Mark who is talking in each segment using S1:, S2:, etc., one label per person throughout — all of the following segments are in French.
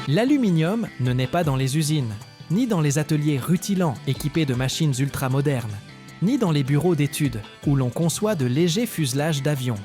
S1: L'aluminium ne naît pas dans les usines, ni dans les ateliers rutilants équipés de machines ultramodernes, ni dans les bureaux d'études où l'on conçoit de légers fuselages d'avions.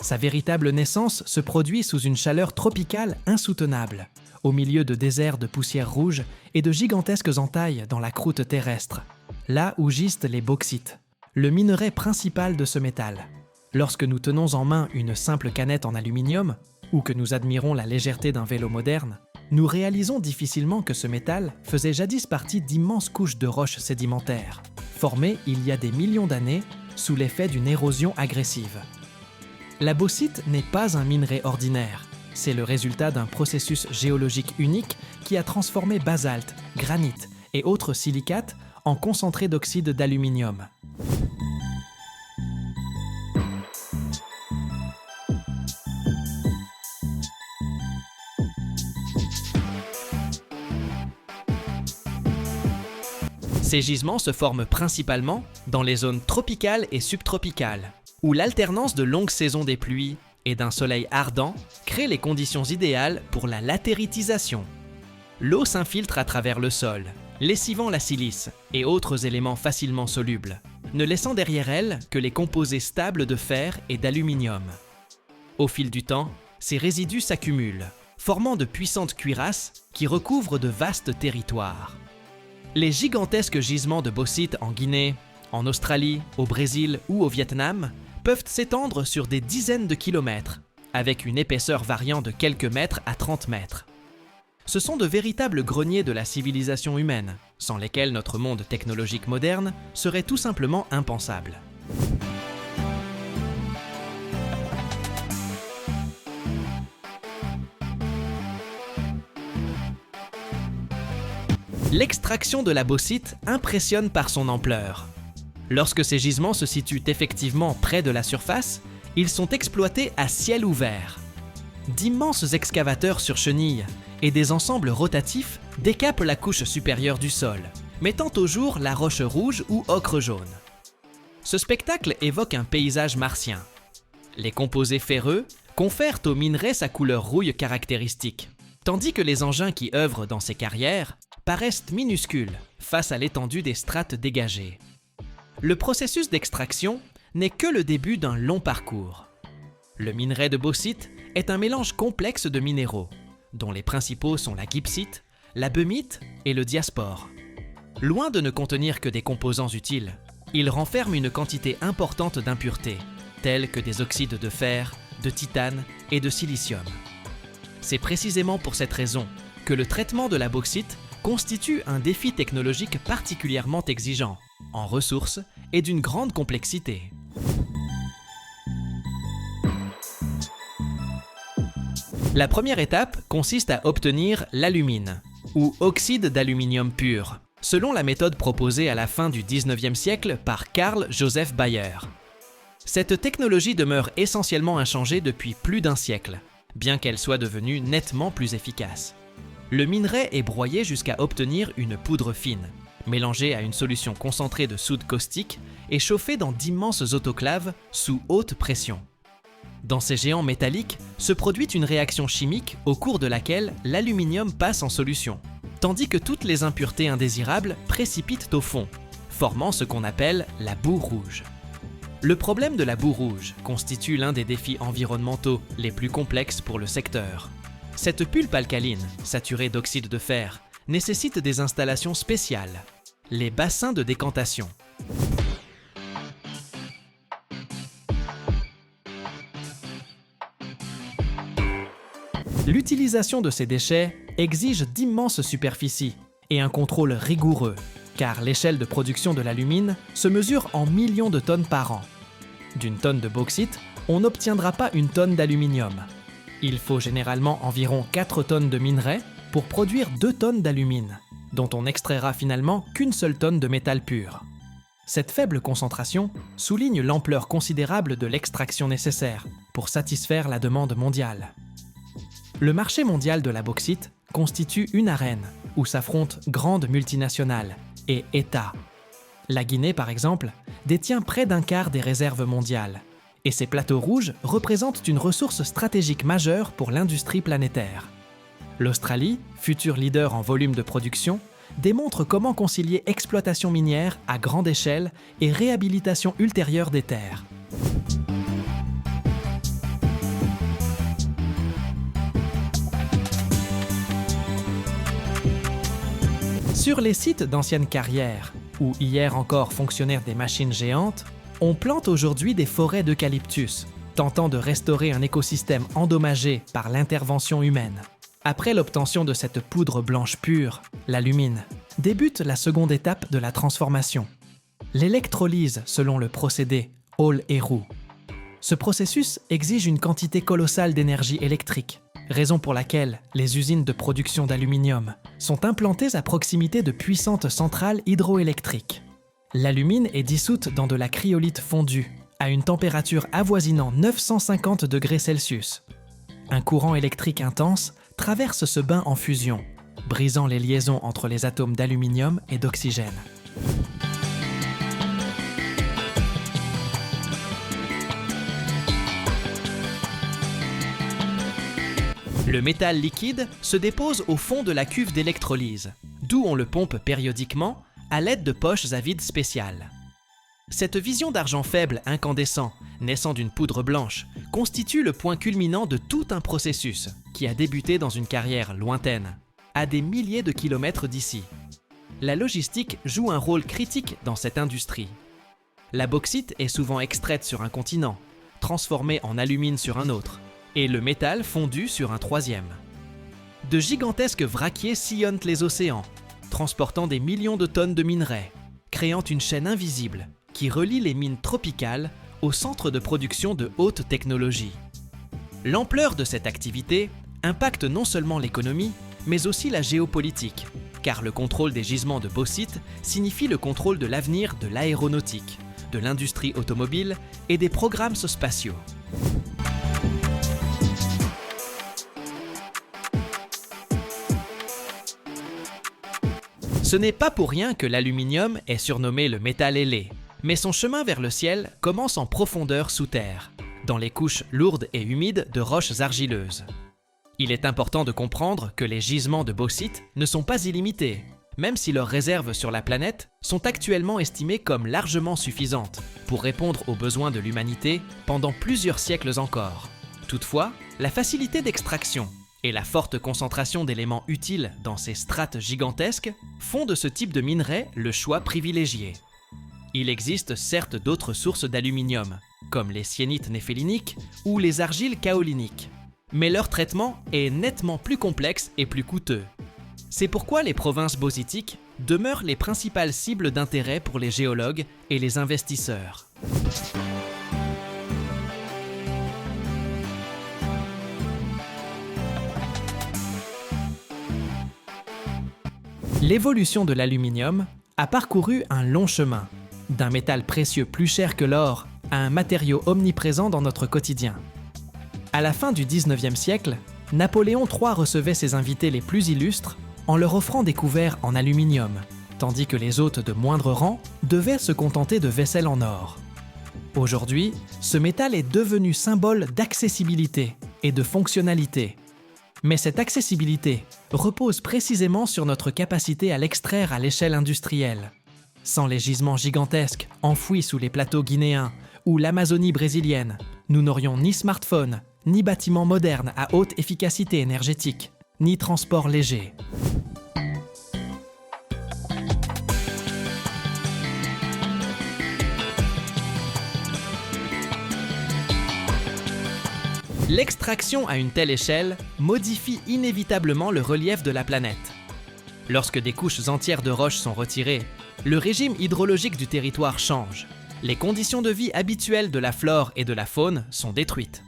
S1: Sa véritable naissance se produit sous une chaleur tropicale insoutenable, au milieu de déserts de poussière rouge et de gigantesques entailles dans la croûte terrestre, là où gisent les bauxites, le minerai principal de ce métal. Lorsque nous tenons en main une simple canette en aluminium, ou que nous admirons la légèreté d'un vélo moderne, nous réalisons difficilement que ce métal faisait jadis partie d'immenses couches de roches sédimentaires, formées il y a des millions d'années sous l'effet d'une érosion agressive. La bauxite n'est pas un minerai ordinaire, c'est le résultat d'un processus géologique unique qui a transformé basalte, granit et autres silicates en concentré d'oxyde d'aluminium. Ces gisements se forment principalement dans les zones tropicales et subtropicales, où l'alternance de longues saisons des pluies et d'un soleil ardent crée les conditions idéales pour la latéritisation. L'eau s'infiltre à travers le sol, lessivant la silice et autres éléments facilement solubles, ne laissant derrière elle que les composés stables de fer et d'aluminium. Au fil du temps, ces résidus s'accumulent, formant de puissantes cuirasses qui recouvrent de vastes territoires. Les gigantesques gisements de bauxite en Guinée, en Australie, au Brésil ou au Vietnam peuvent s'étendre sur des dizaines de kilomètres, avec une épaisseur variant de quelques mètres à 30 mètres. Ce sont de véritables greniers de la civilisation humaine, sans lesquels notre monde technologique moderne serait tout simplement impensable. L'extraction de la bauxite impressionne par son ampleur. Lorsque ces gisements se situent effectivement près de la surface, ils sont exploités à ciel ouvert. D'immenses excavateurs sur chenilles et des ensembles rotatifs décapent la couche supérieure du sol, mettant au jour la roche rouge ou ocre jaune. Ce spectacle évoque un paysage martien. Les composés ferreux confèrent au minerai sa couleur rouille caractéristique, tandis que les engins qui œuvrent dans ces carrières paraissent minuscules face à l'étendue des strates dégagées. Le processus d'extraction n'est que le début d'un long parcours. Le minerai de bauxite est un mélange complexe de minéraux, dont les principaux sont la gypsite, la beumite et le diaspore. Loin de ne contenir que des composants utiles, il renferme une quantité importante d'impuretés, telles que des oxydes de fer, de titane et de silicium. C'est précisément pour cette raison que le traitement de la bauxite constitue un défi technologique particulièrement exigeant, en ressources et d'une grande complexité. La première étape consiste à obtenir l'alumine, ou oxyde d'aluminium pur, selon la méthode proposée à la fin du XIXe siècle par Carl Joseph Bayer. Cette technologie demeure essentiellement inchangée depuis plus d'un siècle, bien qu'elle soit devenue nettement plus efficace. Le minerai est broyé jusqu'à obtenir une poudre fine, mélangée à une solution concentrée de soude caustique et chauffée dans d'immenses autoclaves sous haute pression. Dans ces géants métalliques se produit une réaction chimique au cours de laquelle l'aluminium passe en solution, tandis que toutes les impuretés indésirables précipitent au fond, formant ce qu'on appelle la boue rouge. Le problème de la boue rouge constitue l'un des défis environnementaux les plus complexes pour le secteur. Cette pulpe alcaline, saturée d'oxyde de fer, nécessite des installations spéciales, les bassins de décantation. L'utilisation de ces déchets exige d'immenses superficies et un contrôle rigoureux, car l'échelle de production de l'alumine se mesure en millions de tonnes par an. D'une tonne de bauxite, on n'obtiendra pas une tonne d'aluminium. Il faut généralement environ 4 tonnes de minerai pour produire 2 tonnes d'alumine, dont on n'extraira finalement qu'une seule tonne de métal pur. Cette faible concentration souligne l'ampleur considérable de l'extraction nécessaire pour satisfaire la demande mondiale. Le marché mondial de la bauxite constitue une arène où s'affrontent grandes multinationales et États. La Guinée, par exemple, détient près d'un quart des réserves mondiales, et ces plateaux rouges représentent une ressource stratégique majeure pour l'industrie planétaire. L'Australie, futur leader en volume de production, démontre comment concilier exploitation minière à grande échelle et réhabilitation ultérieure des terres. Sur les sites d'anciennes carrières, où hier encore fonctionnèrent des machines géantes, on plante aujourd'hui des forêts d'eucalyptus, tentant de restaurer un écosystème endommagé par l'intervention humaine. Après l'obtention de cette poudre blanche pure, l'alumine, débute la seconde étape de la transformation, l'électrolyse selon le procédé Hall-Héroult. Ce processus exige une quantité colossale d'énergie électrique, raison pour laquelle les usines de production d'aluminium sont implantées à proximité de puissantes centrales hydroélectriques. L'alumine est dissoute dans de la cryolite fondue, à une température avoisinant 950 degrés Celsius. Un courant électrique intense traverse ce bain en fusion, brisant les liaisons entre les atomes d'aluminium et d'oxygène. Le métal liquide se dépose au fond de la cuve d'électrolyse, d'où on le pompe périodiquement à l'aide de poches à vide spéciales. Cette vision d'argent faible incandescent, naissant d'une poudre blanche, constitue le point culminant de tout un processus qui a débuté dans une carrière lointaine, à des milliers de kilomètres d'ici. La logistique joue un rôle critique dans cette industrie. La bauxite est souvent extraite sur un continent, transformée en alumine sur un autre, et le métal fondu sur un troisième. De gigantesques vraquiers sillonnent les océans, transportant des millions de tonnes de minerais, créant une chaîne invisible qui relie les mines tropicales aux centres de production de haute technologie. L'ampleur de cette activité impacte non seulement l'économie, mais aussi la géopolitique, car le contrôle des gisements de bauxite signifie le contrôle de l'avenir de l'aéronautique, de l'industrie automobile et des programmes spatiaux. Ce n'est pas pour rien que l'aluminium est surnommé le métal ailé, mais son chemin vers le ciel commence en profondeur sous terre, dans les couches lourdes et humides de roches argileuses. Il est important de comprendre que les gisements de bauxite ne sont pas illimités, même si leurs réserves sur la planète sont actuellement estimées comme largement suffisantes pour répondre aux besoins de l'humanité pendant plusieurs siècles encore. Toutefois, la facilité d'extraction et la forte concentration d'éléments utiles dans ces strates gigantesques font de ce type de minerai le choix privilégié. Il existe certes d'autres sources d'aluminium, comme les syénites néphéliniques ou les argiles kaoliniques, mais leur traitement est nettement plus complexe et plus coûteux. C'est pourquoi les provinces bauxitiques demeurent les principales cibles d'intérêt pour les géologues et les investisseurs. L'évolution de l'aluminium a parcouru un long chemin, d'un métal précieux plus cher que l'or à un matériau omniprésent dans notre quotidien. À la fin du XIXe siècle, Napoléon III recevait ses invités les plus illustres en leur offrant des couverts en aluminium, tandis que les hôtes de moindre rang devaient se contenter de vaisselle en or. Aujourd'hui, ce métal est devenu symbole d'accessibilité et de fonctionnalité. Mais cette accessibilité repose précisément sur notre capacité à l'extraire à l'échelle industrielle. Sans les gisements gigantesques enfouis sous les plateaux guinéens ou l'Amazonie brésilienne, nous n'aurions ni smartphone, ni bâtiments modernes à haute efficacité énergétique, ni transport léger. L'extraction à une telle échelle modifie inévitablement le relief de la planète. Lorsque des couches entières de roches sont retirées, le régime hydrologique du territoire change. Les conditions de vie habituelles de la flore et de la faune sont détruites.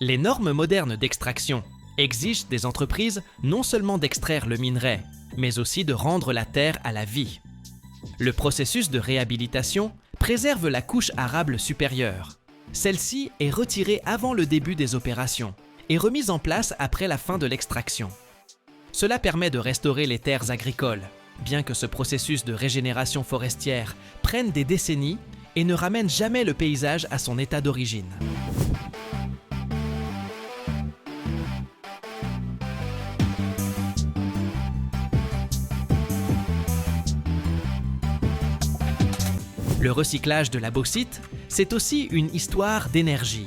S1: Les normes modernes d'extraction exigent des entreprises non seulement d'extraire le minerai, mais aussi de rendre la terre à la vie. Le processus de réhabilitation préserve la couche arable supérieure. Celle-ci est retirée avant le début des opérations et remise en place après la fin de l'extraction. Cela permet de restaurer les terres agricoles, bien que ce processus de régénération forestière prenne des décennies et ne ramène jamais le paysage à son état d'origine. Le recyclage de la bauxite, c'est aussi une histoire d'énergie.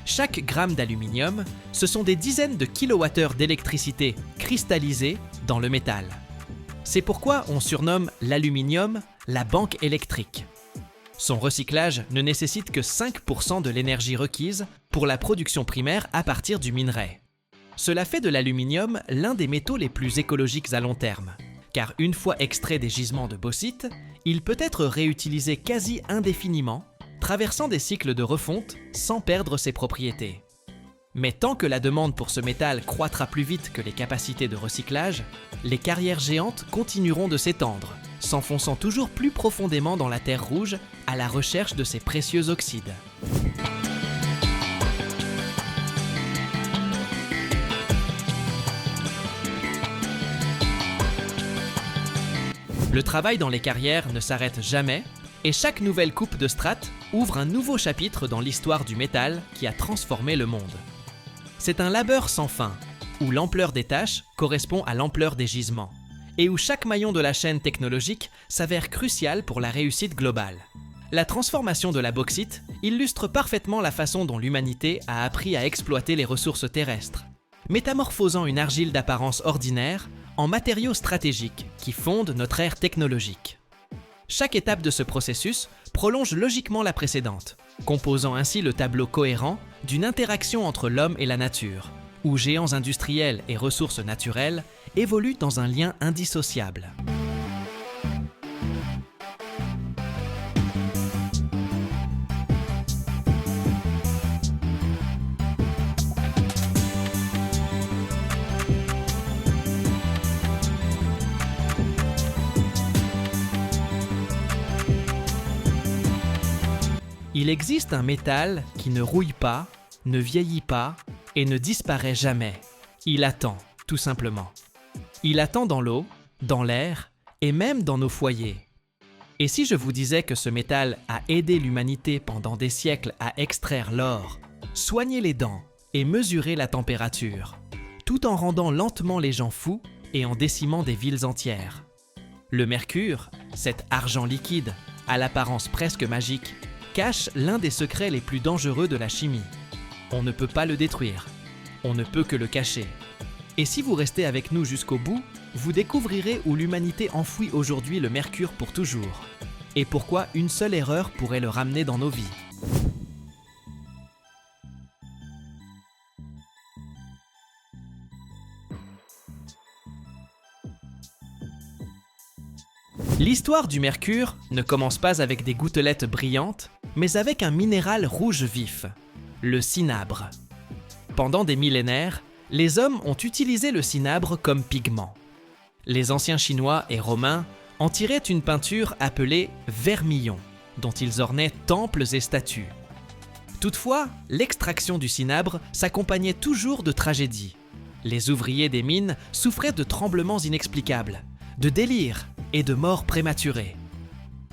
S1: Chaque gramme d'aluminium, ce sont des dizaines de kilowattheures d'électricité cristallisée dans le métal. C'est pourquoi on surnomme l'aluminium la banque électrique. Son recyclage ne nécessite que 5% de l'énergie requise pour la production primaire à partir du minerai. Cela fait de l'aluminium l'un des métaux les plus écologiques à long terme, car une fois extrait des gisements de bauxite, il peut être réutilisé quasi indéfiniment, traversant des cycles de refonte sans perdre ses propriétés. Mais tant que la demande pour ce métal croîtra plus vite que les capacités de recyclage, les carrières géantes continueront de s'étendre, s'enfonçant toujours plus profondément dans la terre rouge à la recherche de ces précieux oxydes. Le travail dans les carrières ne s'arrête jamais et chaque nouvelle coupe de strate ouvre un nouveau chapitre dans l'histoire du métal qui a transformé le monde. C'est un labeur sans fin, où l'ampleur des tâches correspond à l'ampleur des gisements, et où chaque maillon de la chaîne technologique s'avère crucial pour la réussite globale. La transformation de la bauxite illustre parfaitement la façon dont l'humanité a appris à exploiter les ressources terrestres, métamorphosant une argile d'apparence ordinaire en matériaux stratégiques qui fondent notre ère technologique. Chaque étape de ce processus prolonge logiquement la précédente, composant ainsi le tableau cohérent d'une interaction entre l'homme et la nature, où géants industriels et ressources naturelles évoluent dans un lien indissociable. Il existe un métal qui ne rouille pas, ne vieillit pas et ne disparaît jamais. Il attend, tout simplement. Il attend dans l'eau, dans l'air et même dans nos foyers. Et si je vous disais que ce métal a aidé l'humanité pendant des siècles à extraire l'or, soigner les dents et mesurer la température, tout en rendant lentement les gens fous et en décimant des villes entières. Le mercure, cet argent liquide, à l'apparence presque magique, cache l'un des secrets les plus dangereux de la chimie. On ne peut pas le détruire, on ne peut que le cacher. Et si vous restez avec nous jusqu'au bout, vous découvrirez où l'humanité enfouit aujourd'hui le mercure pour toujours, et pourquoi une seule erreur pourrait le ramener dans nos vies. L'histoire du mercure ne commence pas avec des gouttelettes brillantes, mais avec un minéral rouge vif, le cinabre. Pendant des millénaires, les hommes ont utilisé le cinabre comme pigment. Les anciens Chinois et Romains en tiraient une peinture appelée vermillon, dont ils ornaient temples et statues. Toutefois, l'extraction du cinabre s'accompagnait toujours de tragédies. Les ouvriers des mines souffraient de tremblements inexplicables, de délires et de morts prématurées.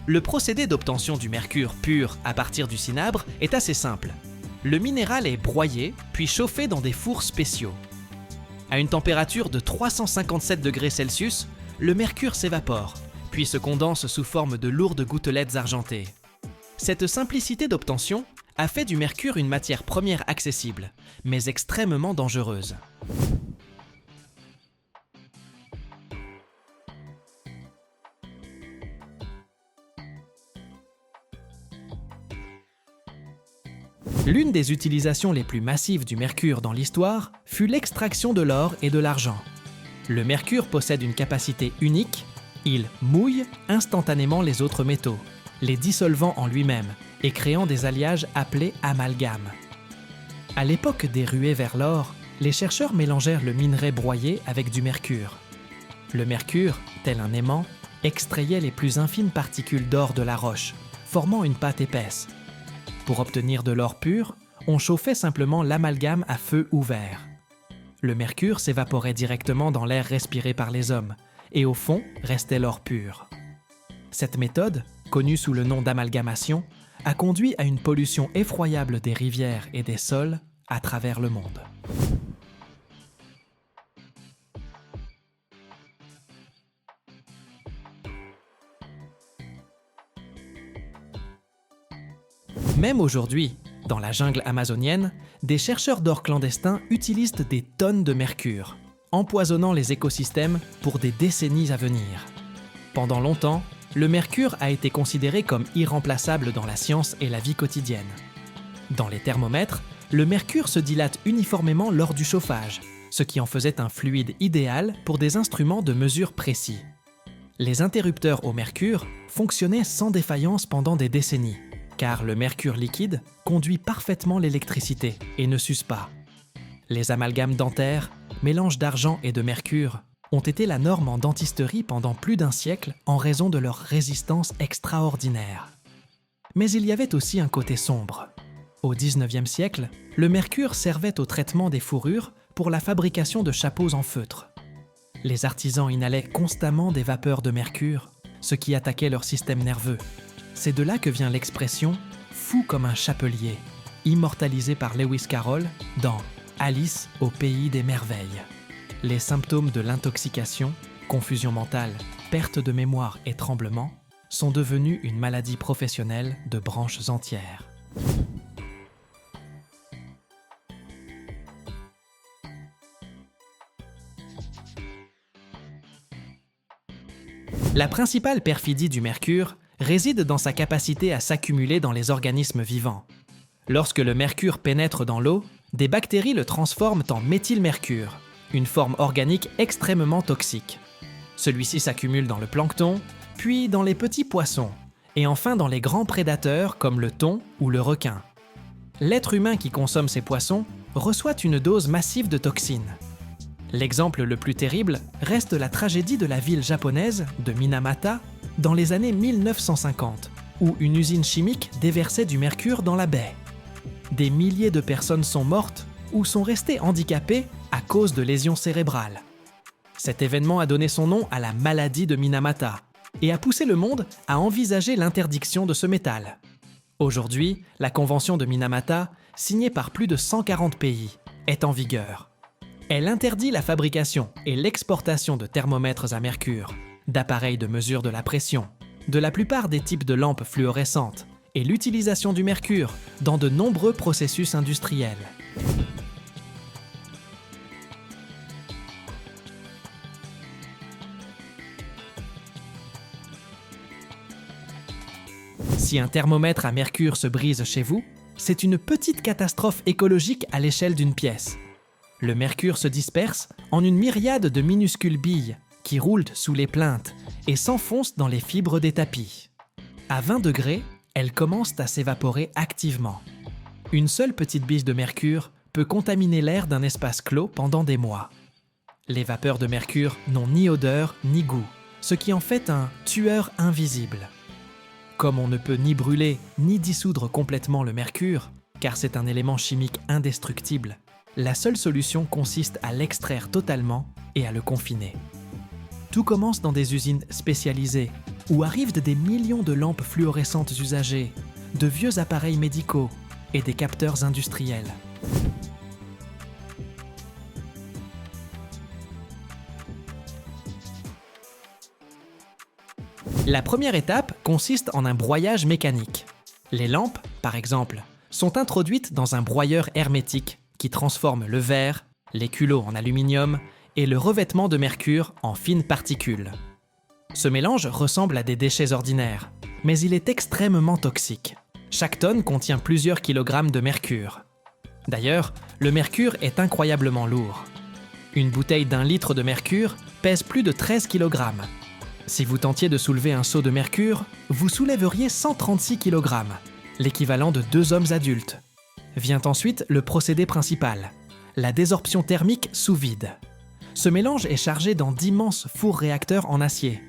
S1: Le procédé d'obtention du mercure pur à partir du cinabre est assez simple. Le minéral est broyé puis chauffé dans des fours spéciaux. À une température de 357 degrés Celsius, le mercure s'évapore, puis se condense sous forme de lourdes gouttelettes argentées. Cette simplicité d'obtention a fait du mercure une matière première accessible, mais extrêmement dangereuse. L'une des utilisations les plus massives du mercure dans l'histoire fut l'extraction de l'or et de l'argent. Le mercure possède une capacité unique, il mouille instantanément les autres métaux, les dissolvant en lui-même et créant des alliages appelés amalgames. À l'époque des ruées vers l'or, les chercheurs mélangèrent le minerai broyé avec du mercure. Le mercure, tel un aimant, extrayait les plus infimes particules d'or de la roche, formant une pâte épaisse. Pour obtenir de l'or pur, on chauffait simplement l'amalgame à feu ouvert. Le mercure s'évaporait directement dans l'air respiré par les hommes, et au fond restait l'or pur. Cette méthode, connue sous le nom d'amalgamation, a conduit à une pollution effroyable des rivières et des sols à travers le monde. Même aujourd'hui, dans la jungle amazonienne, des chercheurs d'or clandestins utilisent des tonnes de mercure, empoisonnant les écosystèmes pour des décennies à venir. Pendant longtemps, le mercure a été considéré comme irremplaçable dans la science et la vie quotidienne. Dans les thermomètres, le mercure se dilate uniformément lors du chauffage, ce qui en faisait un fluide idéal pour des instruments de mesure précis. Les interrupteurs au mercure fonctionnaient sans défaillance pendant des décennies, car le mercure liquide conduit parfaitement l'électricité et ne s'use pas. Les amalgames dentaires, mélange d'argent et de mercure, ont été la norme en dentisterie pendant plus d'un siècle en raison de leur résistance extraordinaire. Mais il y avait aussi un côté sombre. Au XIXe siècle, le mercure servait au traitement des fourrures pour la fabrication de chapeaux en feutre. Les artisans inhalaient constamment des vapeurs de mercure, ce qui attaquait leur système nerveux. C'est de là que vient l'expression « fou comme un chapelier », immortalisée par Lewis Carroll dans « Alice au pays des merveilles ». Les symptômes de l'intoxication, confusion mentale, perte de mémoire et tremblement, sont devenus une maladie professionnelle de branches entières. La principale perfidie du mercure réside dans sa capacité à s'accumuler dans les organismes vivants. Lorsque le mercure pénètre dans l'eau, des bactéries le transforment en méthylmercure, une forme organique extrêmement toxique. Celui-ci s'accumule dans le plancton, puis dans les petits poissons, et enfin dans les grands prédateurs comme le thon ou le requin. L'être humain qui consomme ces poissons reçoit une dose massive de toxines. L'exemple le plus terrible reste la tragédie de la ville japonaise de Minamata dans les années 1950, où une usine chimique déversait du mercure dans la baie. Des milliers de personnes sont mortes ou sont restées handicapées à cause de lésions cérébrales. Cet événement a donné son nom à la maladie de Minamata et a poussé le monde à envisager l'interdiction de ce métal. Aujourd'hui, la convention de Minamata, signée par plus de 140 pays, est en vigueur. Elle interdit la fabrication et l'exportation de thermomètres à mercure, d'appareils de mesure de la pression, de la plupart des types de lampes fluorescentes et l'utilisation du mercure dans de nombreux processus industriels. Si un thermomètre à mercure se brise chez vous, c'est une petite catastrophe écologique à l'échelle d'une pièce. Le mercure se disperse en une myriade de minuscules billes qui roulent sous les plinthes et s'enfoncent dans les fibres des tapis. À 20 degrés, elles commencent à s'évaporer activement. Une seule petite bille de mercure peut contaminer l'air d'un espace clos pendant des mois. Les vapeurs de mercure n'ont ni odeur ni goût, ce qui en fait un tueur invisible. Comme on ne peut ni brûler ni dissoudre complètement le mercure, car c'est un élément chimique indestructible, la seule solution consiste à l'extraire totalement et à le confiner. Tout commence dans des usines spécialisées, où arrivent des millions de lampes fluorescentes usagées, de vieux appareils médicaux et des capteurs industriels. La première étape consiste en un broyage mécanique. Les lampes, par exemple, sont introduites dans un broyeur hermétique qui transforme le verre, les culots en aluminium et le revêtement de mercure en fines particules. Ce mélange ressemble à des déchets ordinaires, mais il est extrêmement toxique. Chaque tonne contient plusieurs kilogrammes de mercure. D'ailleurs, le mercure est incroyablement lourd. Une bouteille d'1 litre de mercure pèse plus de 13 kg. Si vous tentiez de soulever un seau de mercure, vous soulèveriez 136 kg, l'équivalent de 2 hommes adultes. Vient ensuite le procédé principal, la désorption thermique sous vide. Ce mélange est chargé dans d'immenses fours-réacteurs en acier.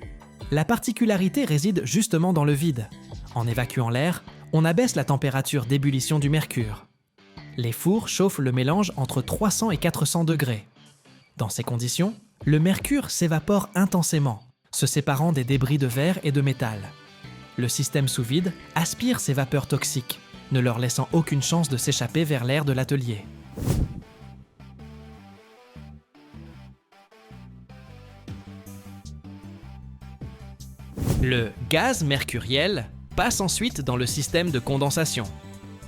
S1: La particularité réside justement dans le vide. En évacuant l'air, on abaisse la température d'ébullition du mercure. Les fours chauffent le mélange entre 300 et 400 degrés. Dans ces conditions, le mercure s'évapore intensément, se séparant des débris de verre et de métal. Le système sous vide aspire ces vapeurs toxiques, ne leur laissant aucune chance de s'échapper vers l'air de l'atelier. Le gaz mercuriel passe ensuite dans le système de condensation,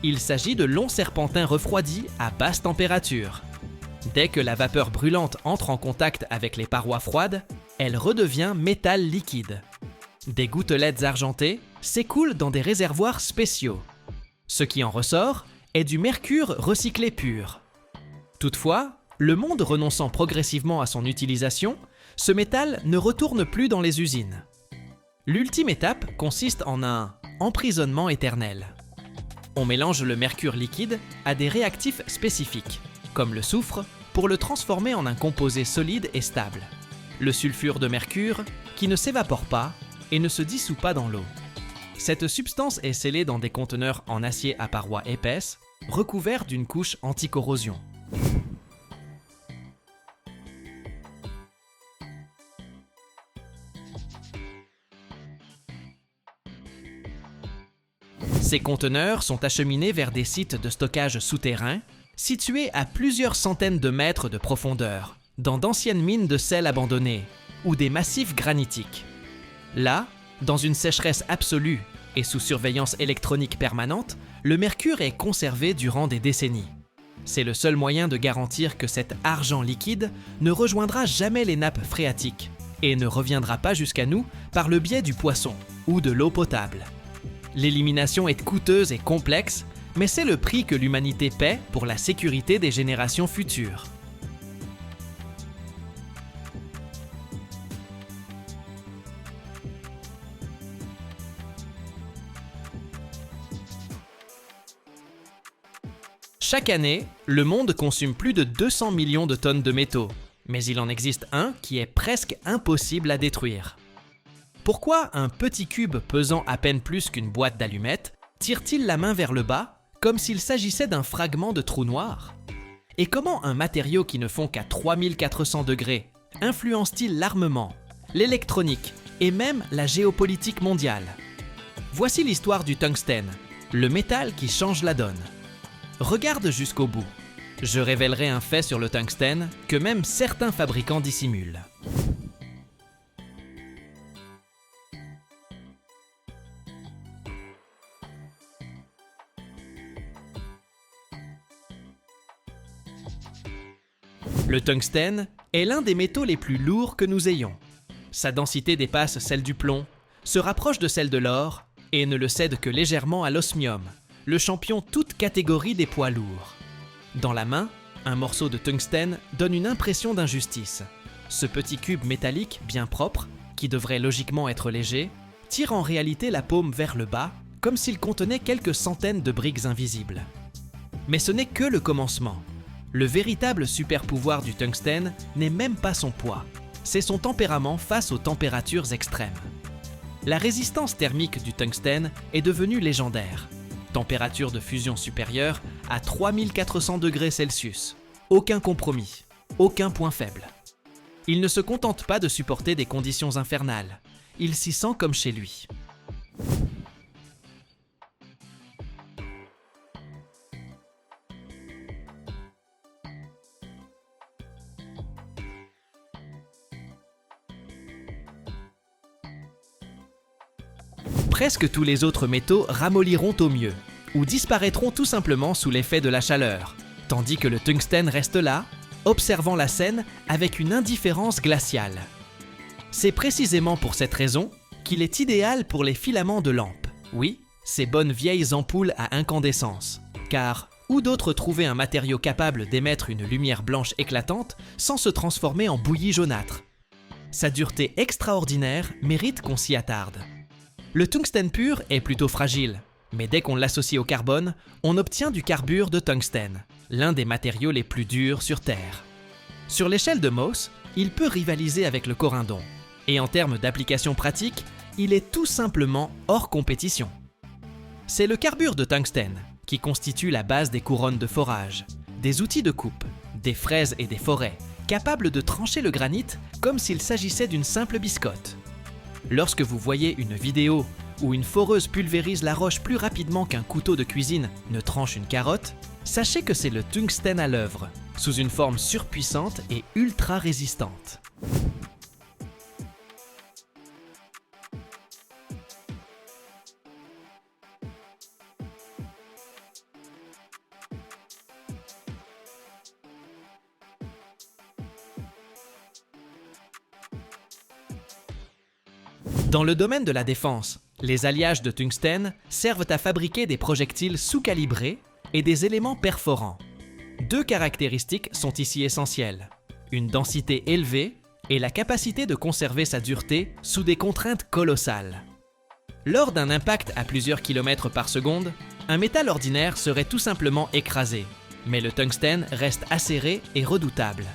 S1: Il s'agit de longs serpentins refroidis à basse température. Dès que la vapeur brûlante entre en contact avec les parois froides, elle redevient métal liquide. Des gouttelettes argentées s'écoulent dans des réservoirs spéciaux. Ce qui en ressort est du mercure recyclé pur. Toutefois, le monde renonçant progressivement à son utilisation, ce métal ne retourne plus dans les usines. L'ultime étape consiste en un emprisonnement éternel. On mélange le mercure liquide à des réactifs spécifiques, comme le soufre, pour le transformer en un composé solide et stable. Le sulfure de mercure, qui ne s'évapore pas et ne se dissout pas dans l'eau. Cette substance est scellée dans des conteneurs en acier à parois épaisses, recouverts d'une couche anti-corrosion. Ces conteneurs sont acheminés vers des sites de stockage souterrains, situés à plusieurs centaines de mètres de profondeur, dans d'anciennes mines de sel abandonnées ou des massifs granitiques. Là, dans une sécheresse absolue et sous surveillance électronique permanente, le mercure est conservé durant des décennies. C'est le seul moyen de garantir que cet argent liquide ne rejoindra jamais les nappes phréatiques et ne reviendra pas jusqu'à nous par le biais du poisson ou de l'eau potable. L'élimination est coûteuse et complexe, mais c'est le prix que l'humanité paie pour la sécurité des générations futures. Chaque année, le monde consomme plus de 200 millions de tonnes de métaux, mais il en existe un qui est presque impossible à détruire. Pourquoi un petit cube pesant à peine plus qu'une boîte d'allumettes tire-t-il la main vers le bas, comme s'il s'agissait d'un fragment de trou noir? Et comment un matériau qui ne fond qu'à 3400 degrés influence-t-il l'armement, l'électronique et même la géopolitique mondiale? Voici l'histoire du tungstène, le métal qui change la donne. Regarde jusqu'au bout. Je révélerai un fait sur le tungstène que même certains fabricants dissimulent. Le tungstène est l'un des métaux les plus lourds que nous ayons. Sa densité dépasse celle du plomb, se rapproche de celle de l'or et ne le cède que légèrement à l'osmium, le champion toute catégorie des poids lourds. Dans la main, un morceau de tungstène donne une impression d'injustice. Ce petit cube métallique bien propre, qui devrait logiquement être léger, tire en réalité la paume vers le bas, comme s'il contenait quelques centaines de briques invisibles. Mais ce n'est que le commencement. Le véritable super-pouvoir du tungstène n'est même pas son poids, c'est son tempérament face aux températures extrêmes. La résistance thermique du tungstène est devenue légendaire. Température de fusion supérieure à 3400 degrés Celsius. Aucun compromis, aucun point faible. Il ne se contente pas de supporter des conditions infernales, il s'y sent comme chez lui. Presque tous les autres métaux ramolliront au mieux, ou disparaîtront tout simplement sous l'effet de la chaleur, tandis que le tungstène reste là, observant la scène avec une indifférence glaciale. C'est précisément pour cette raison qu'il est idéal pour les filaments de lampes. Oui, ces bonnes vieilles ampoules à incandescence. Car où d'autre trouver un matériau capable d'émettre une lumière blanche éclatante sans se transformer en bouillie jaunâtre? Sa dureté extraordinaire mérite qu'on s'y attarde. Le tungstène pur est plutôt fragile, mais dès qu'on l'associe au carbone, on obtient du carbure de tungstène, l'un des matériaux les plus durs sur Terre. Sur l'échelle de Mohs, il peut rivaliser avec le corindon, et en termes d'application pratique, il est tout simplement hors compétition. C'est le carbure de tungstène qui constitue la base des couronnes de forage, des outils de coupe, des fraises et des forêts, capables de trancher le granit comme s'il s'agissait d'une simple biscotte. Lorsque vous voyez une vidéo où une foreuse pulvérise la roche plus rapidement qu'un couteau de cuisine ne tranche une carotte, sachez que c'est le tungstène à l'œuvre, sous une forme surpuissante et ultra résistante. Dans le domaine de la défense, les alliages de tungstène servent à fabriquer des projectiles sous-calibrés et des éléments perforants. Deux caractéristiques sont ici essentielles: une densité élevée et la capacité de conserver sa dureté sous des contraintes colossales. Lors d'un impact à plusieurs kilomètres par seconde, un métal ordinaire serait tout simplement écrasé, mais le tungstène reste acéré et redoutable.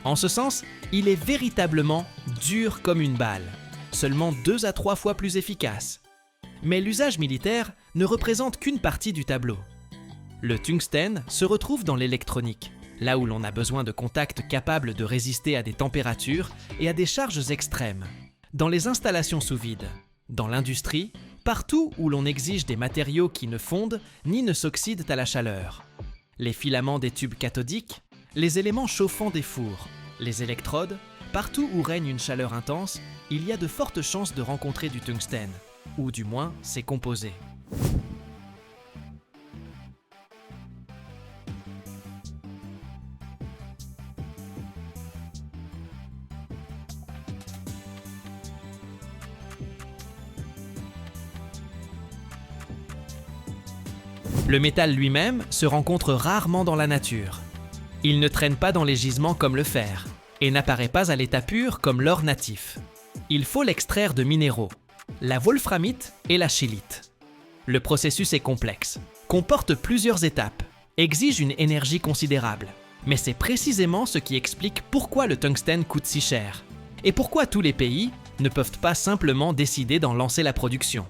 S1: En ce sens, il est véritablement dur comme une balle, seulement 2 à 3 fois plus efficace. Mais l'usage militaire ne représente qu'une partie du tableau. Le tungstène se retrouve dans l'électronique, là où l'on a besoin de contacts capables de résister à des températures et à des charges extrêmes, dans les installations sous vide, dans l'industrie, partout où l'on exige des matériaux qui ne fondent ni ne s'oxydent à la chaleur. Les filaments des tubes cathodiques, les éléments chauffants des fours, les électrodes, partout où règne une chaleur intense, il y a de fortes chances de rencontrer du tungstène, ou du moins ses composés. Le métal lui-même se rencontre rarement dans la nature. Il ne traîne pas dans les gisements comme le fer, et n'apparaît pas à l'état pur comme l'or natif. Il faut l'extraire de minéraux, la wolframite et la scheelite. Le processus est complexe, comporte plusieurs étapes, exige une énergie considérable, mais c'est précisément ce qui explique pourquoi le tungstène coûte si cher, et pourquoi tous les pays ne peuvent pas simplement décider d'en lancer la production.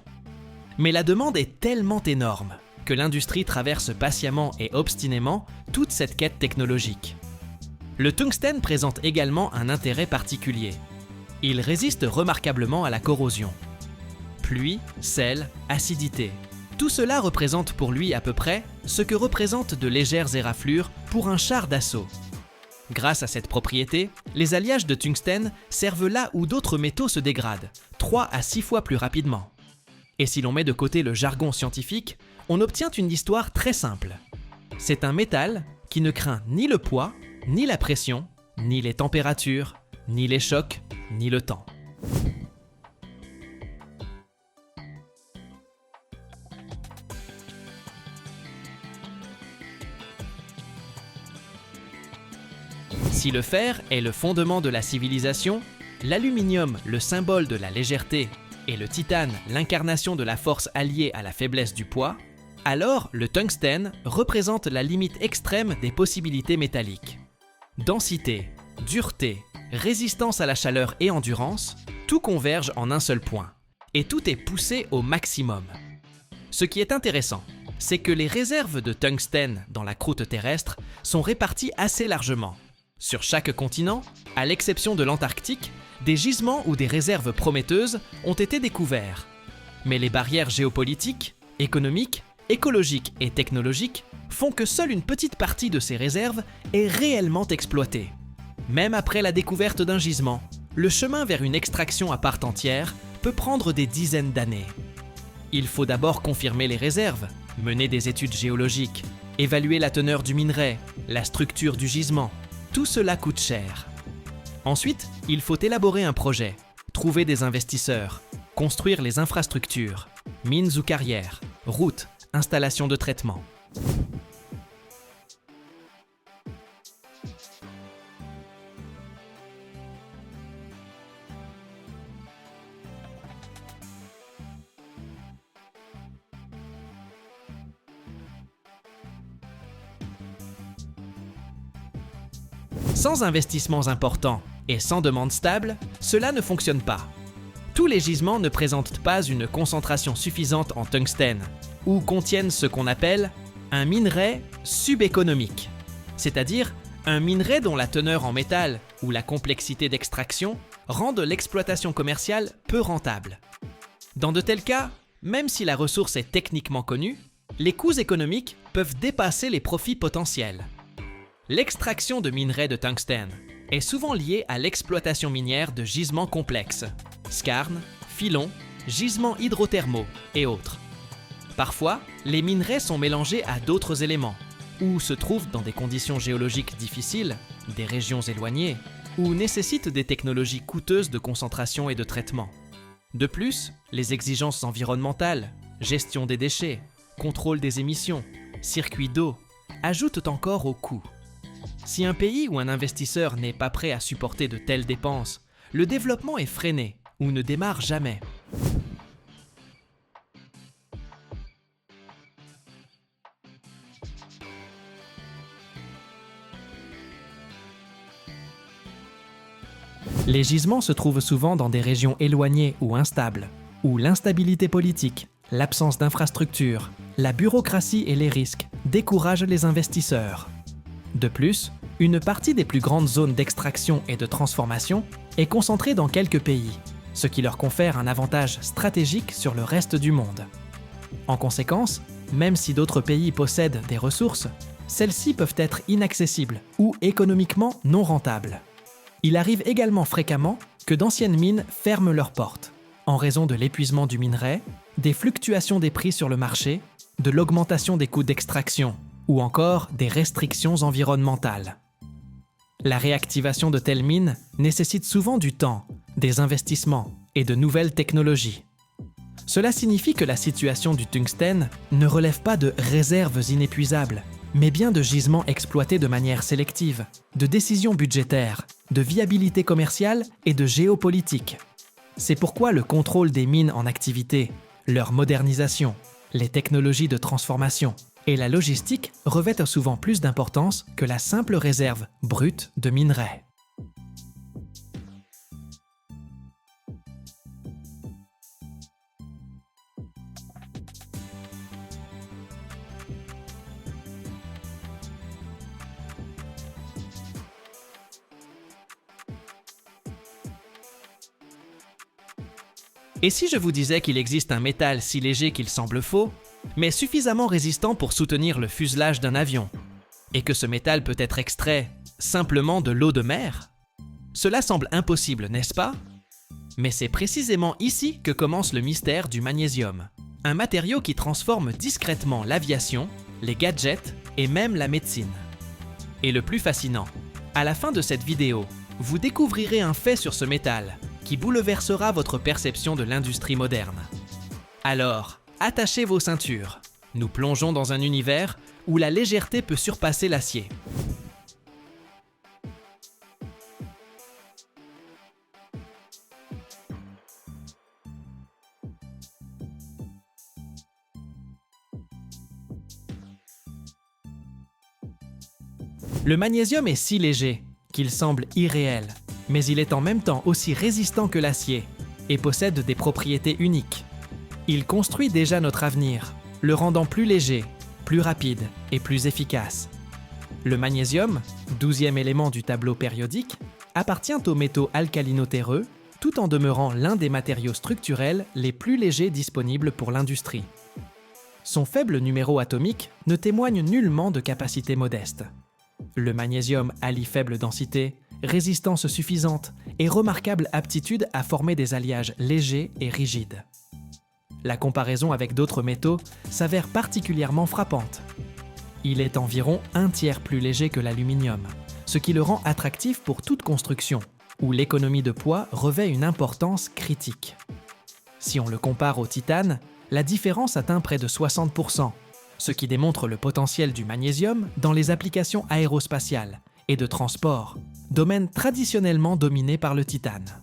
S1: Mais la demande est tellement énorme que l'industrie traverse patiemment et obstinément toute cette quête technologique. Le tungstène présente également un intérêt particulier. Il résiste remarquablement à la corrosion. Pluie, sel, acidité, tout cela représente pour lui à peu près ce que représentent de légères éraflures pour un char d'assaut. Grâce à cette propriété, les alliages de tungstène servent là où d'autres métaux se dégradent, 3 à 6 fois plus rapidement. Et si l'on met de côté le jargon scientifique, on obtient une histoire très simple. C'est un métal qui ne craint ni le poids, ni la pression, ni les températures, ni les chocs, ni le temps. Si le fer est le fondement de la civilisation, l'aluminium, le symbole de la légèreté, et le titane, l'incarnation de la force alliée à la faiblesse du poids, alors le tungstène représente la limite extrême des possibilités métalliques. Densité, dureté, résistance à la chaleur et endurance, tout converge en un seul point, et tout est poussé au maximum. Ce qui est intéressant, c'est que les réserves de tungstène dans la croûte terrestre sont réparties assez largement. Sur chaque continent, à l'exception de l'Antarctique, des gisements ou des réserves prometteuses ont été découverts. Mais les barrières géopolitiques, économiques, écologiques et technologiques font que seule une petite partie de ces réserves est réellement exploitée. Même après la découverte d'un gisement, le chemin vers une extraction à part entière peut prendre des dizaines d'années. Il faut d'abord confirmer les réserves, mener des études géologiques, évaluer la teneur du minerai, la structure du gisement. Tout cela coûte cher. Ensuite, il faut élaborer un projet, trouver des investisseurs, construire les infrastructures, mines ou carrières, routes, installations de traitement. Sans investissements importants et sans demande stable, cela ne fonctionne pas. Tous les gisements ne présentent pas une concentration suffisante en tungstène, ou contiennent ce qu'on appelle un minerai subéconomique, c'est-à-dire un minerai dont la teneur en métal ou la complexité d'extraction rendent l'exploitation commerciale peu rentable. Dans de tels cas, même si la ressource est techniquement connue, les coûts économiques peuvent dépasser les profits potentiels. L'extraction de minerais de tungstène est souvent liée à l'exploitation minière de gisements complexes, skarnes, filons, gisements hydrothermaux et autres. Parfois, les minerais sont mélangés à d'autres éléments, ou se trouvent dans des conditions géologiques difficiles, des régions éloignées, ou nécessitent des technologies coûteuses de concentration et de traitement. De plus, les exigences environnementales, gestion des déchets, contrôle des émissions, circuits d'eau, ajoutent encore au coût. Si un pays ou un investisseur n'est pas prêt à supporter de telles dépenses, le développement est freiné ou ne démarre jamais. Les gisements se trouvent souvent dans des régions éloignées ou instables, où l'instabilité politique, l'absence d'infrastructures, la bureaucratie et les risques découragent les investisseurs. De plus, une partie des plus grandes zones d'extraction et de transformation est concentrée dans quelques pays, ce qui leur confère un avantage stratégique sur le reste du monde. En conséquence, même si d'autres pays possèdent des ressources, celles-ci peuvent être inaccessibles ou économiquement non rentables. Il arrive également fréquemment que d'anciennes mines ferment leurs portes, en raison de l'épuisement du minerai, des fluctuations des prix sur le marché, de l'augmentation des coûts d'extraction, ou encore des restrictions environnementales. La réactivation de telles mines nécessite souvent du temps, des investissements et de nouvelles technologies. Cela signifie que la situation du tungstène ne relève pas de réserves inépuisables, mais bien de gisements exploités de manière sélective, de décisions budgétaires, de viabilité commerciale et de géopolitique. C'est pourquoi le contrôle des mines en activité, leur modernisation, les technologies de transformation et la logistique revêtent souvent plus d'importance que la simple réserve brute de minerais. Et si je vous disais qu'il existe un métal si léger qu'il semble faux, mais suffisamment résistant pour soutenir le fuselage d'un avion, et que ce métal peut être extrait simplement de l'eau de mer? Cela semble impossible, n'est-ce pas? Mais c'est précisément ici que commence le mystère du magnésium, un matériau qui transforme discrètement l'aviation, les gadgets et même la médecine. Et le plus fascinant, à la fin de cette vidéo, vous découvrirez un fait sur ce métal qui bouleversera votre perception de l'industrie moderne. Alors, attachez vos ceintures. Nous plongeons dans un univers où la légèreté peut surpasser l'acier. Le magnésium est si léger qu'il semble irréel, mais il est en même temps aussi résistant que l'acier et possède des propriétés uniques. Il construit déjà notre avenir, le rendant plus léger, plus rapide et plus efficace. Le magnésium, 12e élément du tableau périodique, appartient aux métaux alcalino-terreux, tout en demeurant l'un des matériaux structurels les plus légers disponibles pour l'industrie. Son faible numéro atomique ne témoigne nullement de capacités modestes. Le magnésium allie faible densité, résistance suffisante et remarquable aptitude à former des alliages légers et rigides. La comparaison avec d'autres métaux s'avère particulièrement frappante. Il est environ un tiers plus léger que l'aluminium, ce qui le rend attractif pour toute construction, où l'économie de poids revêt une importance critique. Si on le compare au titane, la différence atteint près de 60%, ce qui démontre le potentiel du magnésium dans les applications aérospatiales et de transport, domaine traditionnellement dominé par le titane.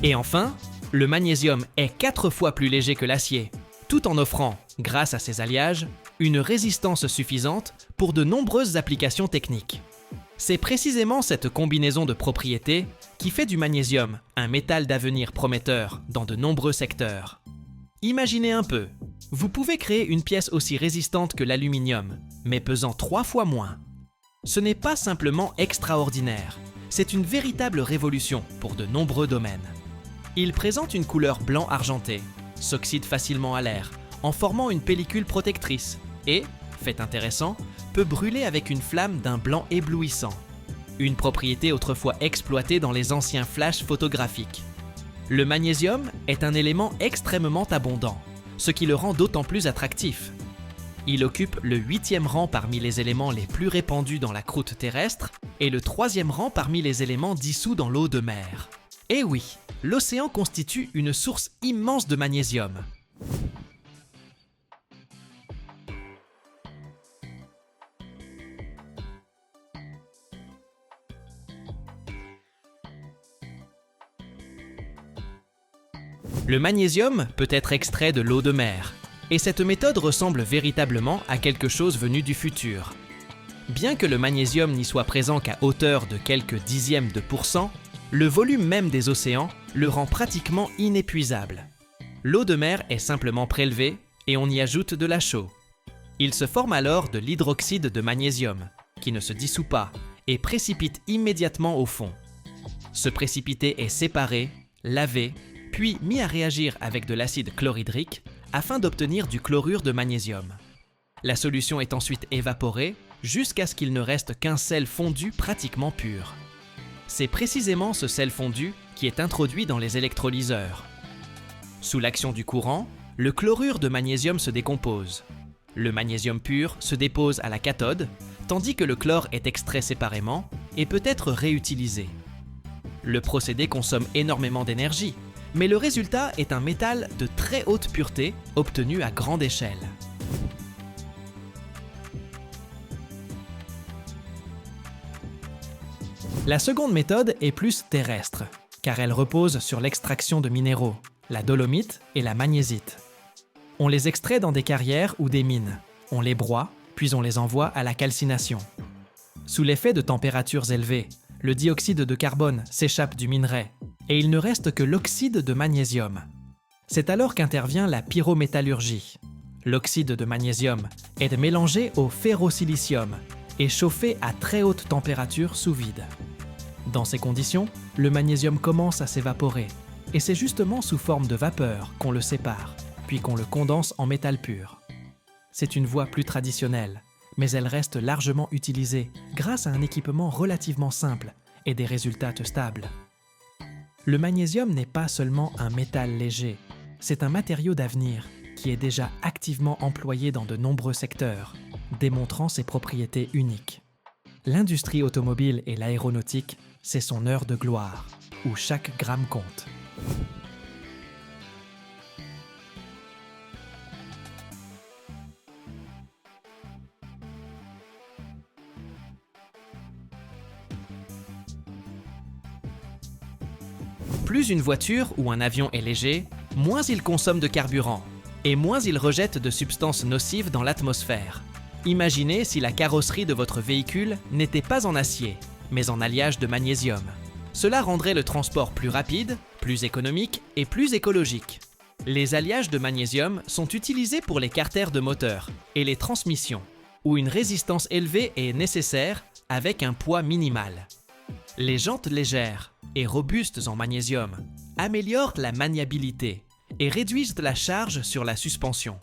S1: Et enfin, le magnésium est 4 fois plus léger que l'acier, tout en offrant, grâce à ses alliages, une résistance suffisante pour de nombreuses applications techniques. C'est précisément cette combinaison de propriétés qui fait du magnésium un métal d'avenir prometteur dans de nombreux secteurs. Imaginez un peu, vous pouvez créer une pièce aussi résistante que l'aluminium, mais pesant 3 fois moins. Ce n'est pas simplement extraordinaire, c'est une véritable révolution pour de nombreux domaines. Il présente une couleur blanc argenté, s'oxyde facilement à l'air, en formant une pellicule protectrice, et, fait intéressant, peut brûler avec une flamme d'un blanc éblouissant. Une propriété autrefois exploitée dans les anciens flashs photographiques. Le magnésium est un élément extrêmement abondant, ce qui le rend d'autant plus attractif. Il occupe le 8e rang parmi les éléments les plus répandus dans la croûte terrestre et le 3e rang parmi les éléments dissous dans l'eau de mer. Et oui, l'océan constitue une source immense de magnésium. Le magnésium peut être extrait de l'eau de mer, et cette méthode ressemble véritablement à quelque chose venu du futur. Bien que le magnésium n'y soit présent qu'à hauteur de quelques dixièmes de %, le volume même des océans le rend pratiquement inépuisable. L'eau de mer est simplement prélevée et on y ajoute de la chaux. Il se forme alors de l'hydroxyde de magnésium, qui ne se dissout pas et précipite immédiatement au fond. Ce précipité est séparé, lavé, puis mis à réagir avec de l'acide chlorhydrique afin d'obtenir du chlorure de magnésium. La solution est ensuite évaporée jusqu'à ce qu'il ne reste qu'un sel fondu pratiquement pur. C'est précisément ce sel fondu qui est introduit dans les électrolyseurs. Sous l'action du courant, le chlorure de magnésium se décompose. Le magnésium pur se dépose à la cathode, tandis que le chlore est extrait séparément et peut être réutilisé. Le procédé consomme énormément d'énergie, mais le résultat est un métal de très haute pureté obtenu à grande échelle. La seconde méthode est plus terrestre, car elle repose sur l'extraction de minéraux, la dolomite et la magnésite. On les extrait dans des carrières ou des mines, on les broie, puis on les envoie à la calcination. Sous l'effet de températures élevées, le dioxyde de carbone s'échappe du minerai et il ne reste que l'oxyde de magnésium. C'est alors qu'intervient la pyrométallurgie. L'oxyde de magnésium est mélangé au ferrosilicium et chauffé à très haute température sous vide. Dans ces conditions, le magnésium commence à s'évaporer et c'est justement sous forme de vapeur qu'on le sépare, puis qu'on le condense en métal pur. C'est une voie plus traditionnelle, mais elle reste largement utilisée grâce à un équipement relativement simple et des résultats stables. Le magnésium n'est pas seulement un métal léger, c'est un matériau d'avenir qui est déjà activement employé dans de nombreux secteurs, démontrant ses propriétés uniques. L'industrie automobile et l'aéronautique, c'est son heure de gloire, où chaque gramme compte. Plus une voiture ou un avion est léger, moins il consomme de carburant, et moins il rejette de substances nocives dans l'atmosphère. Imaginez si la carrosserie de votre véhicule n'était pas en acier, mais en alliage de magnésium. Cela rendrait le transport plus rapide, plus économique et plus écologique. Les alliages de magnésium sont utilisés pour les carters de moteur et les transmissions, où une résistance élevée est nécessaire avec un poids minimal. Les jantes légères et robustes en magnésium améliorent la maniabilité et réduisent la charge sur la suspension.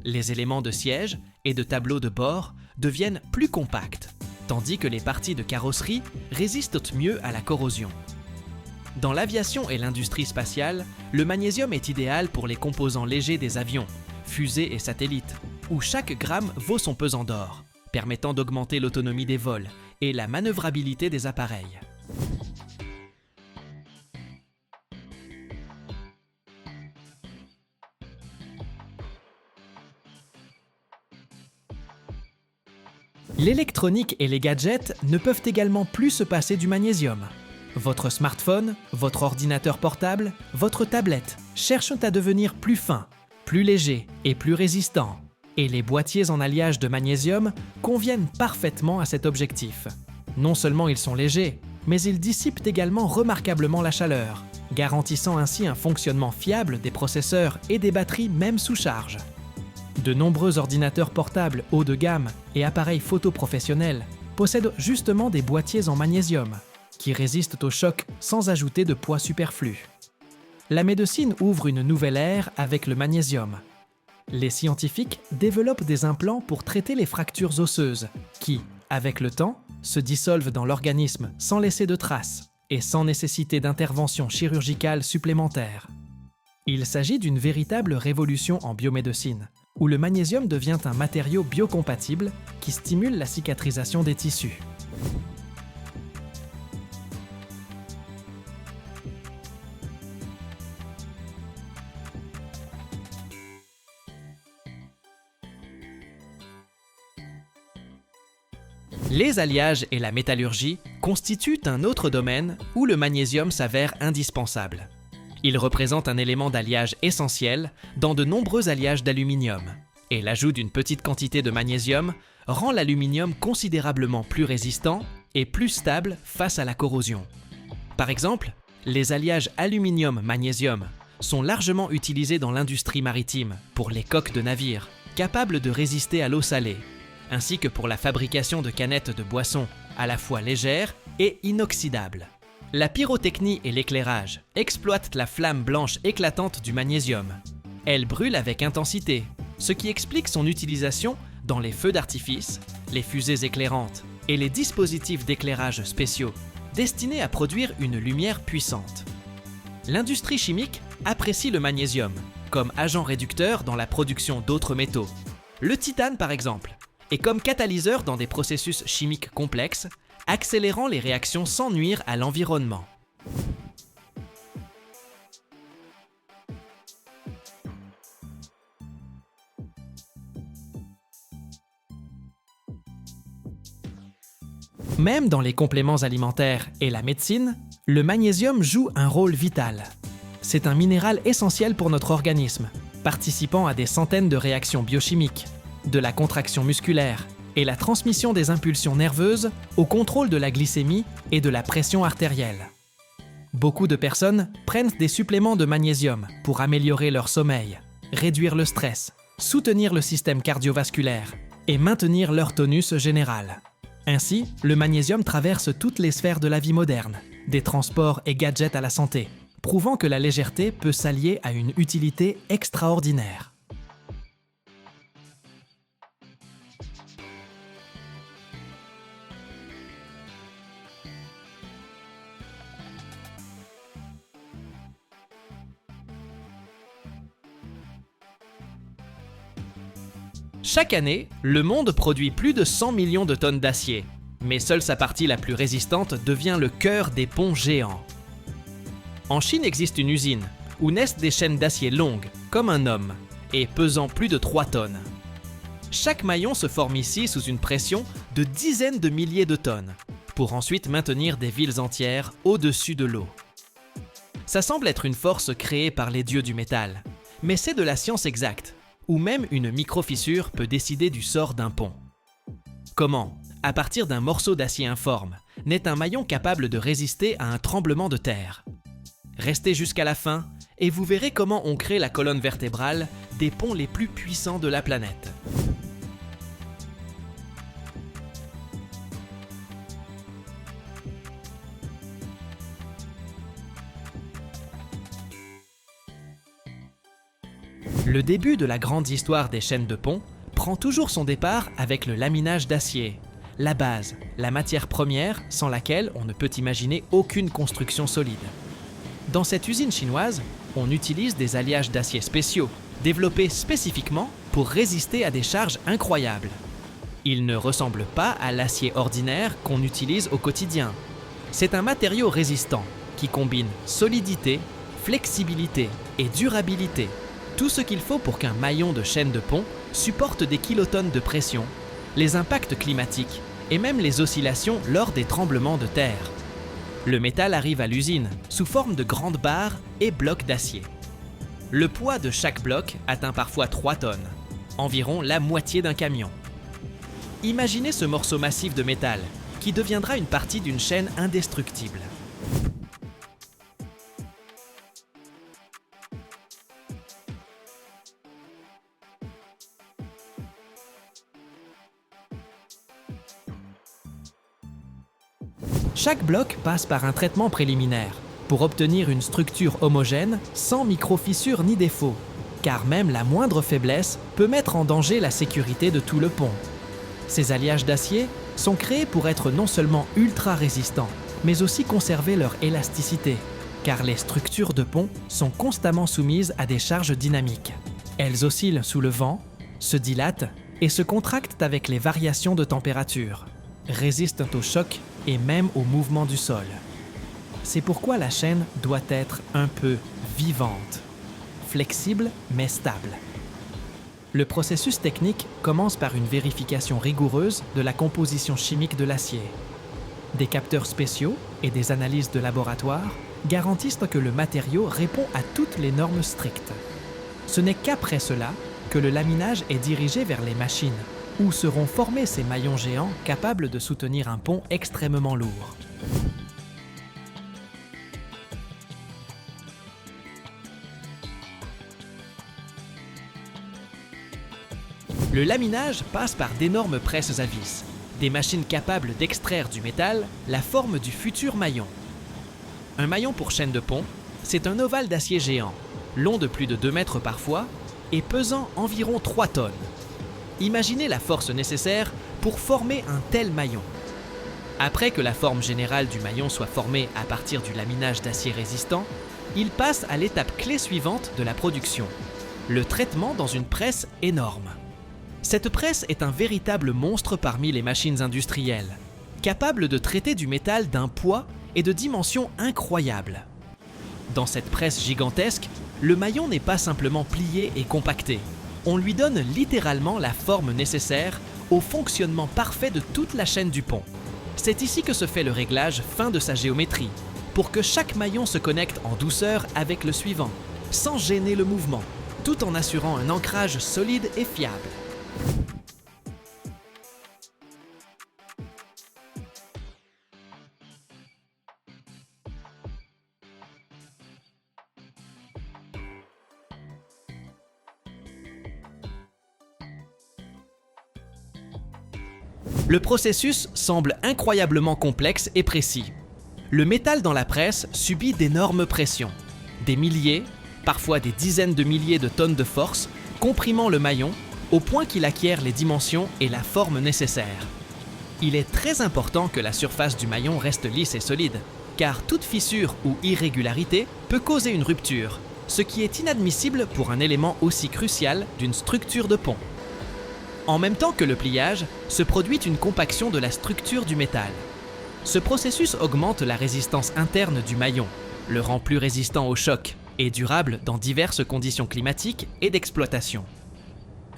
S1: Les éléments de siège et de tableau de bord deviennent plus compacts, tandis que les parties de carrosserie résistent mieux à la corrosion. Dans l'aviation et l'industrie spatiale, le magnésium est idéal pour les composants légers des avions, fusées et satellites, où chaque gramme vaut son pesant d'or, permettant d'augmenter l'autonomie des vols et la manœuvrabilité des appareils. L'électronique et les gadgets ne peuvent également plus se passer du magnésium. Votre smartphone, votre ordinateur portable, votre tablette cherchent à devenir plus fins, plus légers et plus résistants. Et les boîtiers en alliage de magnésium conviennent parfaitement à cet objectif. Non seulement ils sont légers, mais ils dissipent également remarquablement la chaleur, garantissant ainsi un fonctionnement fiable des processeurs et des batteries même sous charge. De nombreux ordinateurs portables haut de gamme et appareils photo professionnels possèdent justement des boîtiers en magnésium, qui résistent au choc sans ajouter de poids superflu. La médecine ouvre une nouvelle ère avec le magnésium. Les scientifiques développent des implants pour traiter les fractures osseuses, qui, avec le temps, se dissolvent dans l'organisme sans laisser de traces et sans nécessité d'intervention chirurgicale supplémentaire. Il s'agit d'une véritable révolution en biomédecine, où le magnésium devient un matériau biocompatible qui stimule la cicatrisation des tissus. Les alliages et la métallurgie constituent un autre domaine où le magnésium s'avère indispensable. Il représente un élément d'alliage essentiel dans de nombreux alliages d'aluminium, et l'ajout d'une petite quantité de magnésium rend l'aluminium considérablement plus résistant et plus stable face à la corrosion. Par exemple, les alliages aluminium-magnésium sont largement utilisés dans l'industrie maritime pour les coques de navires, capables de résister à l'eau salée, ainsi que pour la fabrication de canettes de boissons à la fois légères et inoxydables. La pyrotechnie et l'éclairage exploitent la flamme blanche éclatante du magnésium. Elle brûle avec intensité, ce qui explique son utilisation dans les feux d'artifice, les fusées éclairantes et les dispositifs d'éclairage spéciaux, destinés à produire une lumière puissante. L'industrie chimique apprécie le magnésium comme agent réducteur dans la production d'autres métaux. Le titane par exemple, et comme catalyseur dans des processus chimiques complexes, accélérant les réactions sans nuire à l'environnement. Même dans les compléments alimentaires et la médecine, le magnésium joue un rôle vital. C'est un minéral essentiel pour notre organisme, participant à des centaines de réactions biochimiques, de la contraction musculaire et la transmission des impulsions nerveuses au contrôle de la glycémie et de la pression artérielle. Beaucoup de personnes prennent des suppléments de magnésium pour améliorer leur sommeil, réduire le stress, soutenir le système cardiovasculaire et maintenir leur tonus général. Ainsi, le magnésium traverse toutes les sphères de la vie moderne, des transports et gadgets à la santé, prouvant que la légèreté peut s'allier à une utilité extraordinaire. Chaque année, le monde produit plus de 100 millions de tonnes d'acier, mais seule sa partie la plus résistante devient le cœur des ponts géants. En Chine existe une usine où naissent des chaînes d'acier longues, comme un homme, et pesant plus de 3 tonnes. Chaque maillon se forme ici sous une pression de dizaines de milliers de tonnes, pour ensuite maintenir des villes entières au-dessus de l'eau. Ça semble être une force créée par les dieux du métal, mais c'est de la science exacte, où même une micro-fissure peut décider du sort d'un pont. Comment, à partir d'un morceau d'acier informe, naît un maillon capable de résister à un tremblement de terre? Restez jusqu'à la fin et vous verrez comment on crée la colonne vertébrale des ponts les plus puissants de la planète. Le début de la grande histoire des chaînes de pont prend toujours son départ avec le laminage d'acier, la base, la matière première sans laquelle on ne peut imaginer aucune construction solide. Dans cette usine chinoise, on utilise des alliages d'acier spéciaux, développés spécifiquement pour résister à des charges incroyables. Ils ne ressemblent pas à l'acier ordinaire qu'on utilise au quotidien. C'est un matériau résistant qui combine solidité, flexibilité et durabilité. Tout ce qu'il faut pour qu'un maillon de chaîne de pont supporte des kilotonnes de pression, les impacts climatiques et même les oscillations lors des tremblements de terre. Le métal arrive à l'usine sous forme de grandes barres et blocs d'acier. Le poids de chaque bloc atteint parfois 3 tonnes, environ la moitié d'un camion. Imaginez ce morceau massif de métal qui deviendra une partie d'une chaîne indestructible. Chaque bloc passe par un traitement préliminaire pour obtenir une structure homogène sans micro-fissures ni défauts, car même la moindre faiblesse peut mettre en danger la sécurité de tout le pont. Ces alliages d'acier sont créés pour être non seulement ultra résistants, mais aussi conserver leur élasticité, car les structures de pont sont constamment soumises à des charges dynamiques. Elles oscillent sous le vent, se dilatent et se contractent avec les variations de température, résistent aux chocs et même au mouvement du sol. C'est pourquoi la chaîne doit être un peu vivante, flexible mais stable. Le processus technique commence par une vérification rigoureuse de la composition chimique de l'acier. Des capteurs spéciaux et des analyses de laboratoire garantissent que le matériau répond à toutes les normes strictes. Ce n'est qu'après cela que le laminage est dirigé vers les machines, où seront formés ces maillons géants capables de soutenir un pont extrêmement lourd. Le laminage passe par d'énormes presses à vis, des machines capables d'extraire du métal la forme du futur maillon. Un maillon pour chaîne de pont, c'est un ovale d'acier géant, long de plus de 2 mètres parfois et pesant environ 3 tonnes. Imaginez la force nécessaire pour former un tel maillon. Après que la forme générale du maillon soit formée à partir du laminage d'acier résistant, il passe à l'étape clé suivante de la production, le traitement dans une presse énorme. Cette presse est un véritable monstre parmi les machines industrielles, capable de traiter du métal d'un poids et de dimensions incroyables. Dans cette presse gigantesque, le maillon n'est pas simplement plié et compacté. On lui donne littéralement la forme nécessaire au fonctionnement parfait de toute la chaîne du pont. C'est ici que se fait le réglage fin de sa géométrie, pour que chaque maillon se connecte en douceur avec le suivant, sans gêner le mouvement, tout en assurant un ancrage solide et fiable. Le processus semble incroyablement complexe et précis. Le métal dans la presse subit d'énormes pressions. Des milliers, parfois des dizaines de milliers de tonnes de force, comprimant le maillon au point qu'il acquiert les dimensions et la forme nécessaires. Il est très important que la surface du maillon reste lisse et solide, car toute fissure ou irrégularité peut causer une rupture, ce qui est inadmissible pour un élément aussi crucial d'une structure de pont. En même temps que le pliage, se produit une compaction de la structure du métal. Ce processus augmente la résistance interne du maillon, le rend plus résistant aux chocs et durable dans diverses conditions climatiques et d'exploitation.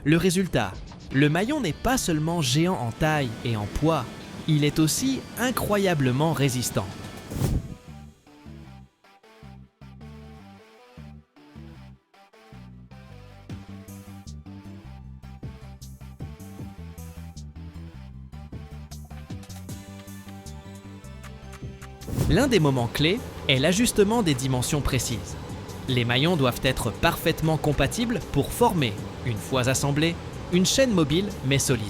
S1: Le résultat, le maillon n'est pas seulement géant en taille et en poids, il est aussi incroyablement résistant. L'un des moments clés est l'ajustement des dimensions précises. Les maillons doivent être parfaitement compatibles pour former, une fois assemblés, une chaîne mobile mais solide.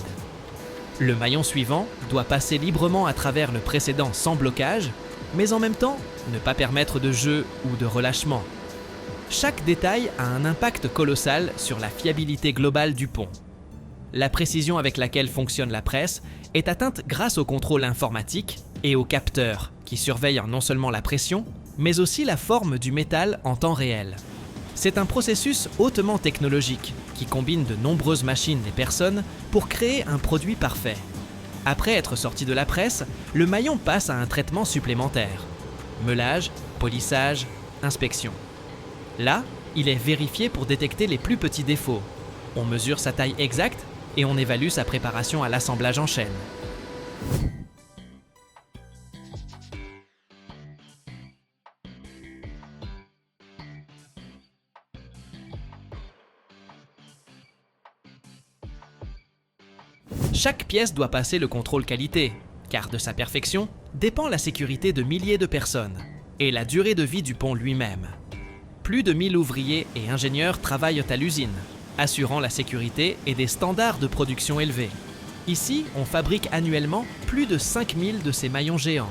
S1: Le maillon suivant doit passer librement à travers le précédent sans blocage, mais en même temps ne pas permettre de jeu ou de relâchement. Chaque détail a un impact colossal sur la fiabilité globale du pont. La précision avec laquelle fonctionne la presse est atteinte grâce au contrôle informatique et aux capteurs qui surveillent non seulement la pression, mais aussi la forme du métal en temps réel. C'est un processus hautement technologique qui combine de nombreuses machines et personnes pour créer un produit parfait. Après être sorti de la presse, le maillon passe à un traitement supplémentaire. Meulage, polissage, inspection. Là, il est vérifié pour détecter les plus petits défauts. On mesure sa taille exacte et on évalue sa préparation à l'assemblage en chaîne. Chaque pièce doit passer le contrôle qualité, car de sa perfection dépend la sécurité de milliers de personnes et la durée de vie du pont lui-même. Plus de 1000 ouvriers et ingénieurs travaillent à l'usine, assurant la sécurité et des standards de production élevés. Ici, on fabrique annuellement plus de 5000 de ces maillons géants.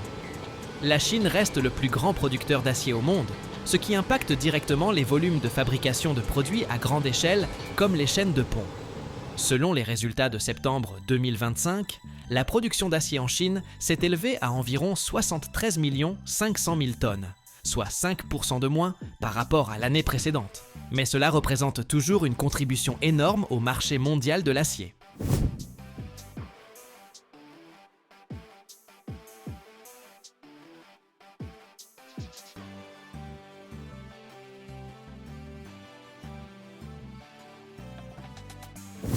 S1: La Chine reste le plus grand producteur d'acier au monde, ce qui impacte directement les volumes de fabrication de produits à grande échelle comme les chaînes de pont. Selon les résultats de septembre 2025, la production d'acier en Chine s'est élevée à environ 73 500 000 tonnes, soit 5% de moins par rapport à l'année précédente. Mais cela représente toujours une contribution énorme au marché mondial de l'acier.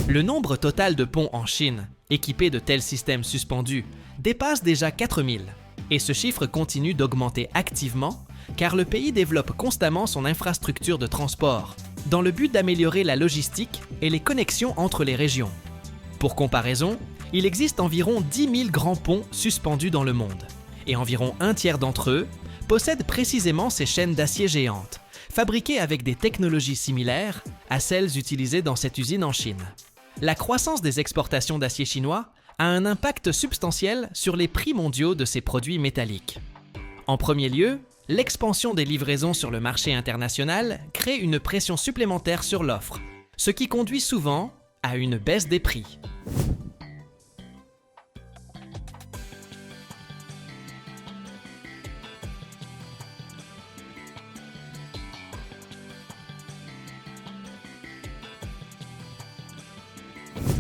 S1: Le nombre total de ponts en Chine, équipés de tels systèmes suspendus, dépasse déjà 4000, et ce chiffre continue d'augmenter activement car le pays développe constamment son infrastructure de transport, dans le but d'améliorer la logistique et les connexions entre les régions. Pour comparaison, il existe environ 10 000 grands ponts suspendus dans le monde, et environ un tiers d'entre eux possèdent précisément ces chaînes d'acier géantes, fabriquées avec des technologies similaires à celles utilisées dans cette usine en Chine. La croissance des exportations d'acier chinois a un impact substantiel sur les prix mondiaux de ces produits métalliques. En premier lieu, l'expansion des livraisons sur le marché international crée une pression supplémentaire sur l'offre, ce qui conduit souvent à une baisse des prix.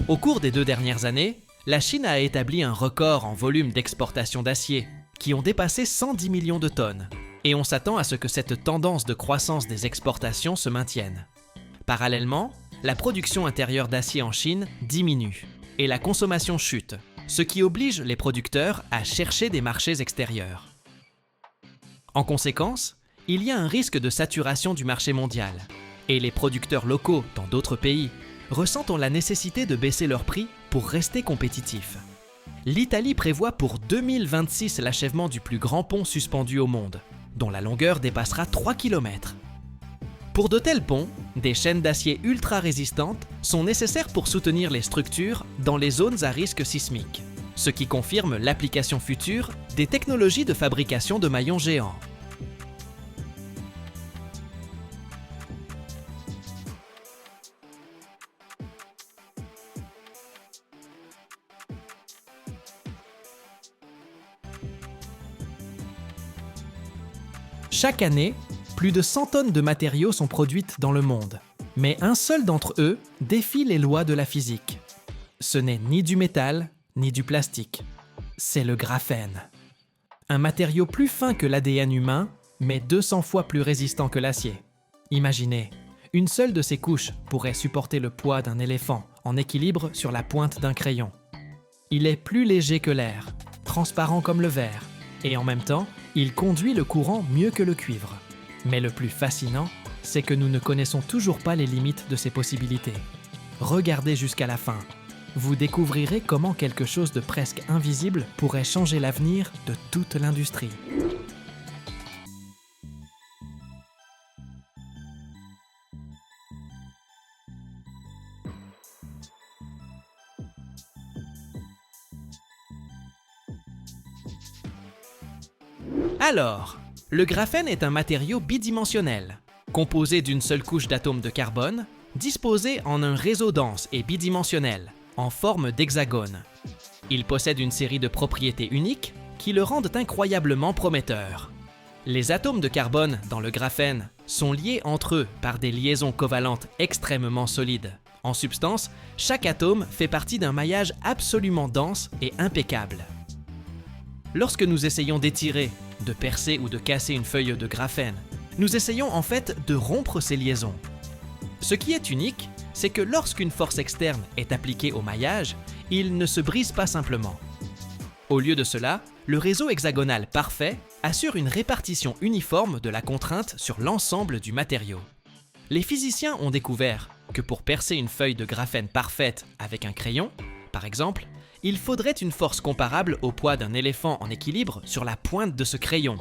S1: Au cours des 2 dernières années, la Chine a établi un record en volume d'exportation d'acier, qui ont dépassé 110 millions de tonnes, et on s'attend à ce que cette tendance de croissance des exportations se maintienne. Parallèlement, la production intérieure d'acier en Chine diminue, et la consommation chute, ce qui oblige les producteurs à chercher des marchés extérieurs. En conséquence, il y a un risque de saturation du marché mondial, et les producteurs locaux dans d'autres pays ressentent la nécessité de baisser leurs prix pour rester compétitifs. L'Italie prévoit pour 2026 l'achèvement du plus grand pont suspendu au monde, dont la longueur dépassera 3 km. Pour de tels ponts, des chaînes d'acier ultra résistantes sont nécessaires pour soutenir les structures dans les zones à risque sismique, ce qui confirme l'application future des technologies de fabrication de maillons géants. Chaque année, plus de 100 tonnes de matériaux sont produites dans le monde, mais un seul d'entre eux défie les lois de la physique. Ce n'est ni du métal, ni du plastique. C'est le graphène. Un matériau plus fin que l'ADN humain, mais 200 fois plus résistant que l'acier. Imaginez, une seule de ces couches pourrait supporter le poids d'un éléphant en équilibre sur la pointe d'un crayon. Il est plus léger que l'air, transparent comme le verre, et en même temps, il conduit le courant mieux que le cuivre. Mais le plus fascinant, c'est que nous ne connaissons toujours pas les limites de ses possibilités. Regardez jusqu'à la fin. Vous découvrirez comment quelque chose de presque invisible pourrait changer l'avenir de toute l'industrie. Alors, le graphène est un matériau bidimensionnel, composé d'une seule couche d'atomes de carbone, disposé en un réseau dense et bidimensionnel, en forme d'hexagone. Il possède une série de propriétés uniques qui le rendent incroyablement prometteur. Les atomes de carbone dans le graphène sont liés entre eux par des liaisons covalentes extrêmement solides. En substance, chaque atome fait partie d'un maillage absolument dense et impeccable. Lorsque nous essayons d'étirer, de percer ou de casser une feuille de graphène, nous essayons en fait de rompre ces liaisons. Ce qui est unique, c'est que lorsqu'une force externe est appliquée au maillage, il ne se brise pas simplement. Au lieu de cela, le réseau hexagonal parfait assure une répartition uniforme de la contrainte sur l'ensemble du matériau. Les physiciens ont découvert que pour percer une feuille de graphène parfaite avec un crayon, par exemple, il faudrait une force comparable au poids d'un éléphant en équilibre sur la pointe de ce crayon.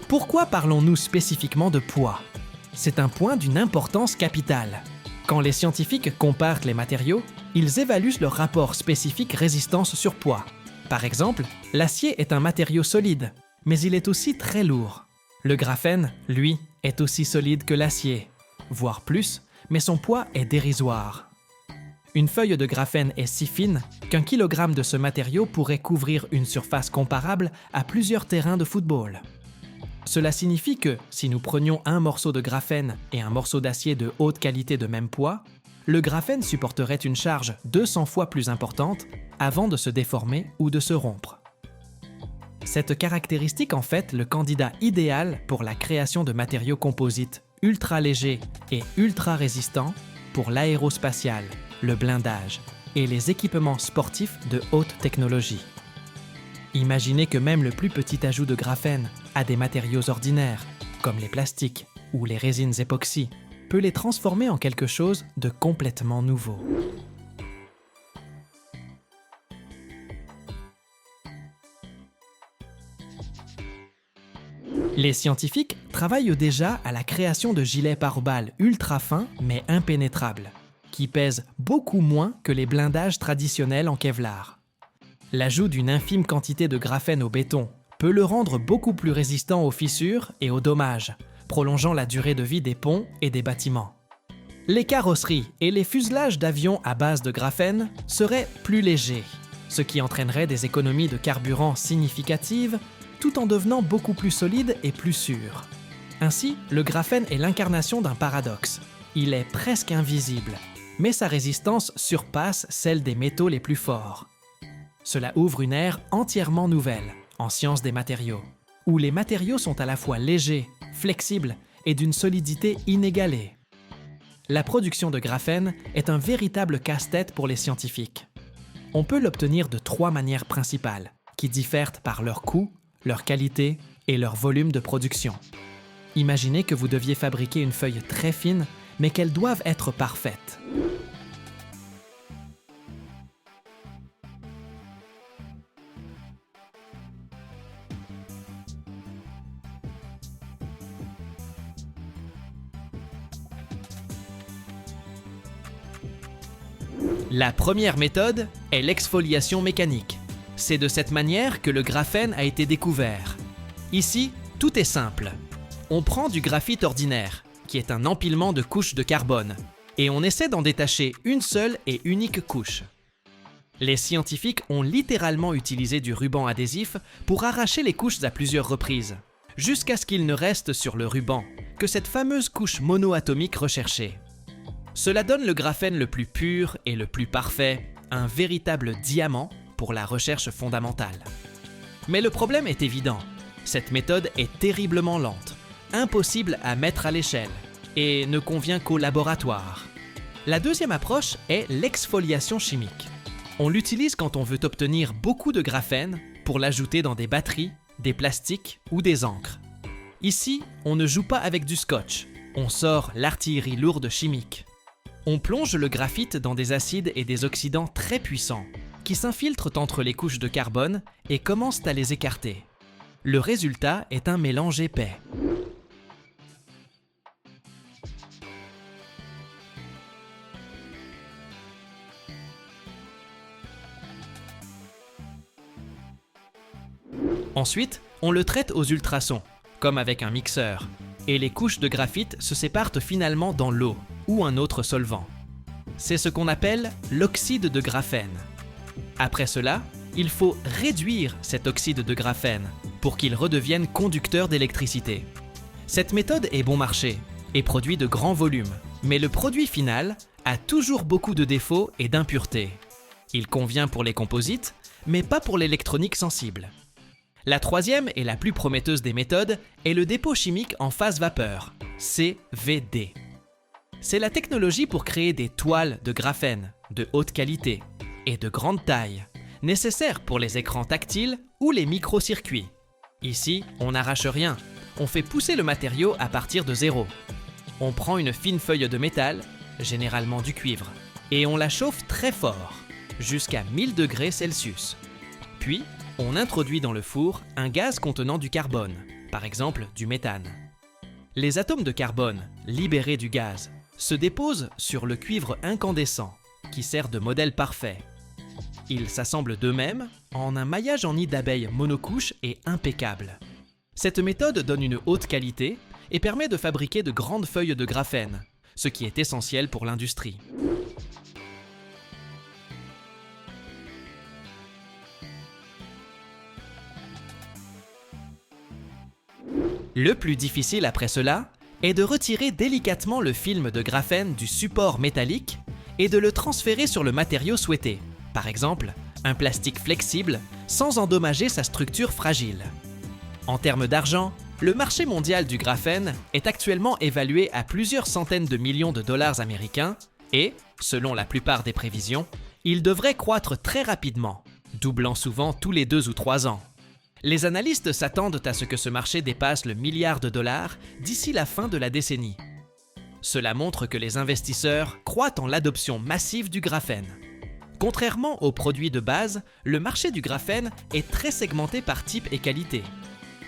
S1: Pourquoi parlons-nous spécifiquement de poids ? C'est un point d'une importance capitale. Quand les scientifiques comparent les matériaux, ils évaluent leur rapport spécifique résistance sur poids. Par exemple, l'acier est un matériau solide, mais il est aussi très lourd. Le graphène, lui, est aussi solide que l'acier, voire plus, mais son poids est dérisoire. Une feuille de graphène est si fine qu'un kilogramme de ce matériau pourrait couvrir une surface comparable à plusieurs terrains de football. Cela signifie que, si nous prenions un morceau de graphène et un morceau d'acier de haute qualité de même poids, le graphène supporterait une charge 200 fois plus importante avant de se déformer ou de se rompre. Cette caractéristique en fait le candidat idéal pour la création de matériaux composites ultra légers et ultra résistants pour l'aérospatiale, le blindage et les équipements sportifs de haute technologie. Imaginez que même le plus petit ajout de graphène à des matériaux ordinaires, comme les plastiques ou les résines époxy, peut les transformer en quelque chose de complètement nouveau. Les scientifiques travaillent déjà à la création de gilets pare-balles ultra fins mais impénétrables, qui pèsent beaucoup moins que les blindages traditionnels en Kevlar. L'ajout d'une infime quantité de graphène au béton peut le rendre beaucoup plus résistant aux fissures et aux dommages, prolongeant la durée de vie des ponts et des bâtiments. Les carrosseries et les fuselages d'avions à base de graphène seraient plus légers, ce qui entraînerait des économies de carburant significatives tout en devenant beaucoup plus solide et plus sûr. Ainsi, le graphène est l'incarnation d'un paradoxe. Il est presque invisible, mais sa résistance surpasse celle des métaux les plus forts. Cela ouvre une ère entièrement nouvelle en sciences des matériaux, où les matériaux sont à la fois légers, flexibles et d'une solidité inégalée. La production de graphène est un véritable casse-tête pour les scientifiques. On peut l'obtenir de 3 manières principales, qui diffèrent par leur coût, leur qualité et leur volume de production. Imaginez que vous deviez fabriquer une feuille très fine, mais qu'elles doivent être parfaites. La première méthode est l'exfoliation mécanique. C'est de cette manière que le graphène a été découvert. Ici, tout est simple. On prend du graphite ordinaire, qui est un empilement de couches de carbone, et on essaie d'en détacher une seule et unique couche. Les scientifiques ont littéralement utilisé du ruban adhésif pour arracher les couches à plusieurs reprises, jusqu'à ce qu'il ne reste sur le ruban que cette fameuse couche monoatomique recherchée. Cela donne le graphène le plus pur et le plus parfait, un véritable diamant pour la recherche fondamentale. Mais le problème est évident, cette méthode est terriblement lente, impossible à mettre à l'échelle et ne convient qu'au laboratoire. La deuxième approche est l'exfoliation chimique. On l'utilise quand on veut obtenir beaucoup de graphène pour l'ajouter dans des batteries, des plastiques ou des encres. Ici, on ne joue pas avec du scotch, on sort l'artillerie lourde chimique. On plonge le graphite dans des acides et des oxydants très puissants, qui s'infiltrent entre les couches de carbone et commencent à les écarter. Le résultat est un mélange épais. Ensuite, on le traite aux ultrasons, comme avec un mixeur, et les couches de graphite se séparent finalement dans l'eau ou un autre solvant. C'est ce qu'on appelle l'oxyde de graphène. Après cela, il faut réduire cet oxyde de graphène pour qu'il redevienne conducteur d'électricité. Cette méthode est bon marché et produit de grands volumes, mais le produit final a toujours beaucoup de défauts et d'impuretés. Il convient pour les composites, mais pas pour l'électronique sensible. La troisième et la plus prometteuse des méthodes est le dépôt chimique en phase vapeur, CVD. C'est la technologie pour créer des toiles de graphène de haute qualité et de grande taille, nécessaires pour les écrans tactiles ou les microcircuits. Ici, on n'arrache rien, on fait pousser le matériau à partir de zéro. On prend une fine feuille de métal, généralement du cuivre, et on la chauffe très fort, jusqu'à 1000 degrés Celsius. Puis, on introduit dans le four un gaz contenant du carbone, par exemple du méthane. Les atomes de carbone, libérés du gaz, se déposent sur le cuivre incandescent, qui sert de modèle parfait. Ils s'assemblent d'eux-mêmes en un maillage en nid d'abeilles monocouche et impeccable. Cette méthode donne une haute qualité et permet de fabriquer de grandes feuilles de graphène, ce qui est essentiel pour l'industrie. Le plus difficile après cela est de retirer délicatement le film de graphène du support métallique et de le transférer sur le matériau souhaité, par exemple un plastique flexible sans endommager sa structure fragile. En termes d'argent, le marché mondial du graphène est actuellement évalué à plusieurs centaines de millions de dollars américains et, selon la plupart des prévisions, il devrait croître très rapidement, doublant souvent tous les 2 ou 3 ans. Les analystes s'attendent à ce que ce marché dépasse le milliard de dollars d'ici la fin de la décennie. Cela montre que les investisseurs croient en l'adoption massive du graphène. Contrairement aux produits de base, le marché du graphène est très segmenté par type et qualité.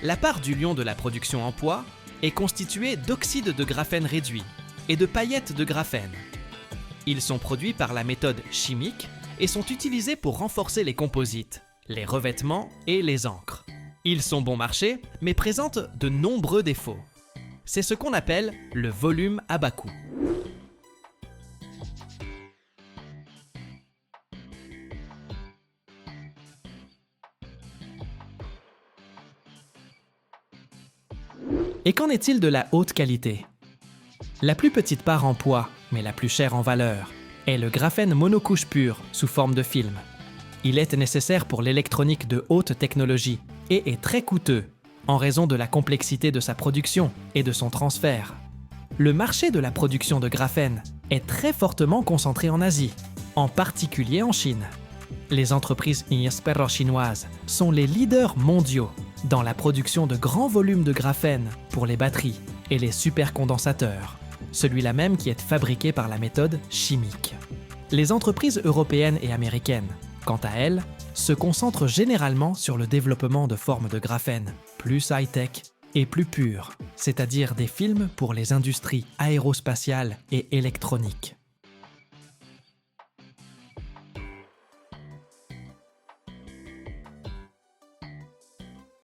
S1: La part du lion de la production en poids est constituée d'oxyde de graphène réduit et de paillettes de graphène. Ils sont produits par la méthode chimique et sont utilisés pour renforcer les composites, les revêtements et les encres. Ils sont bon marché, mais présentent de nombreux défauts. C'est ce qu'on appelle le volume à bas coût. Et qu'en est-il de la haute qualité? La plus petite part en poids, mais la plus chère en valeur, est le graphène monocouche pur sous forme de film. Il est nécessaire pour l'électronique de haute technologie et est très coûteux en raison de la complexité de sa production et de son transfert. Le marché de la production de graphène est très fortement concentré en Asie, en particulier en Chine. Les entreprises chinoises sont les leaders mondiaux dans la production de grands volumes de graphène pour les batteries et les supercondensateurs, celui-là même qui est fabriqué par la méthode chimique. Les entreprises européennes et américaines, quant à elles, se concentrent généralement sur le développement de formes de graphène plus high-tech et plus pures, c'est-à-dire des films pour les industries aérospatiales et électroniques.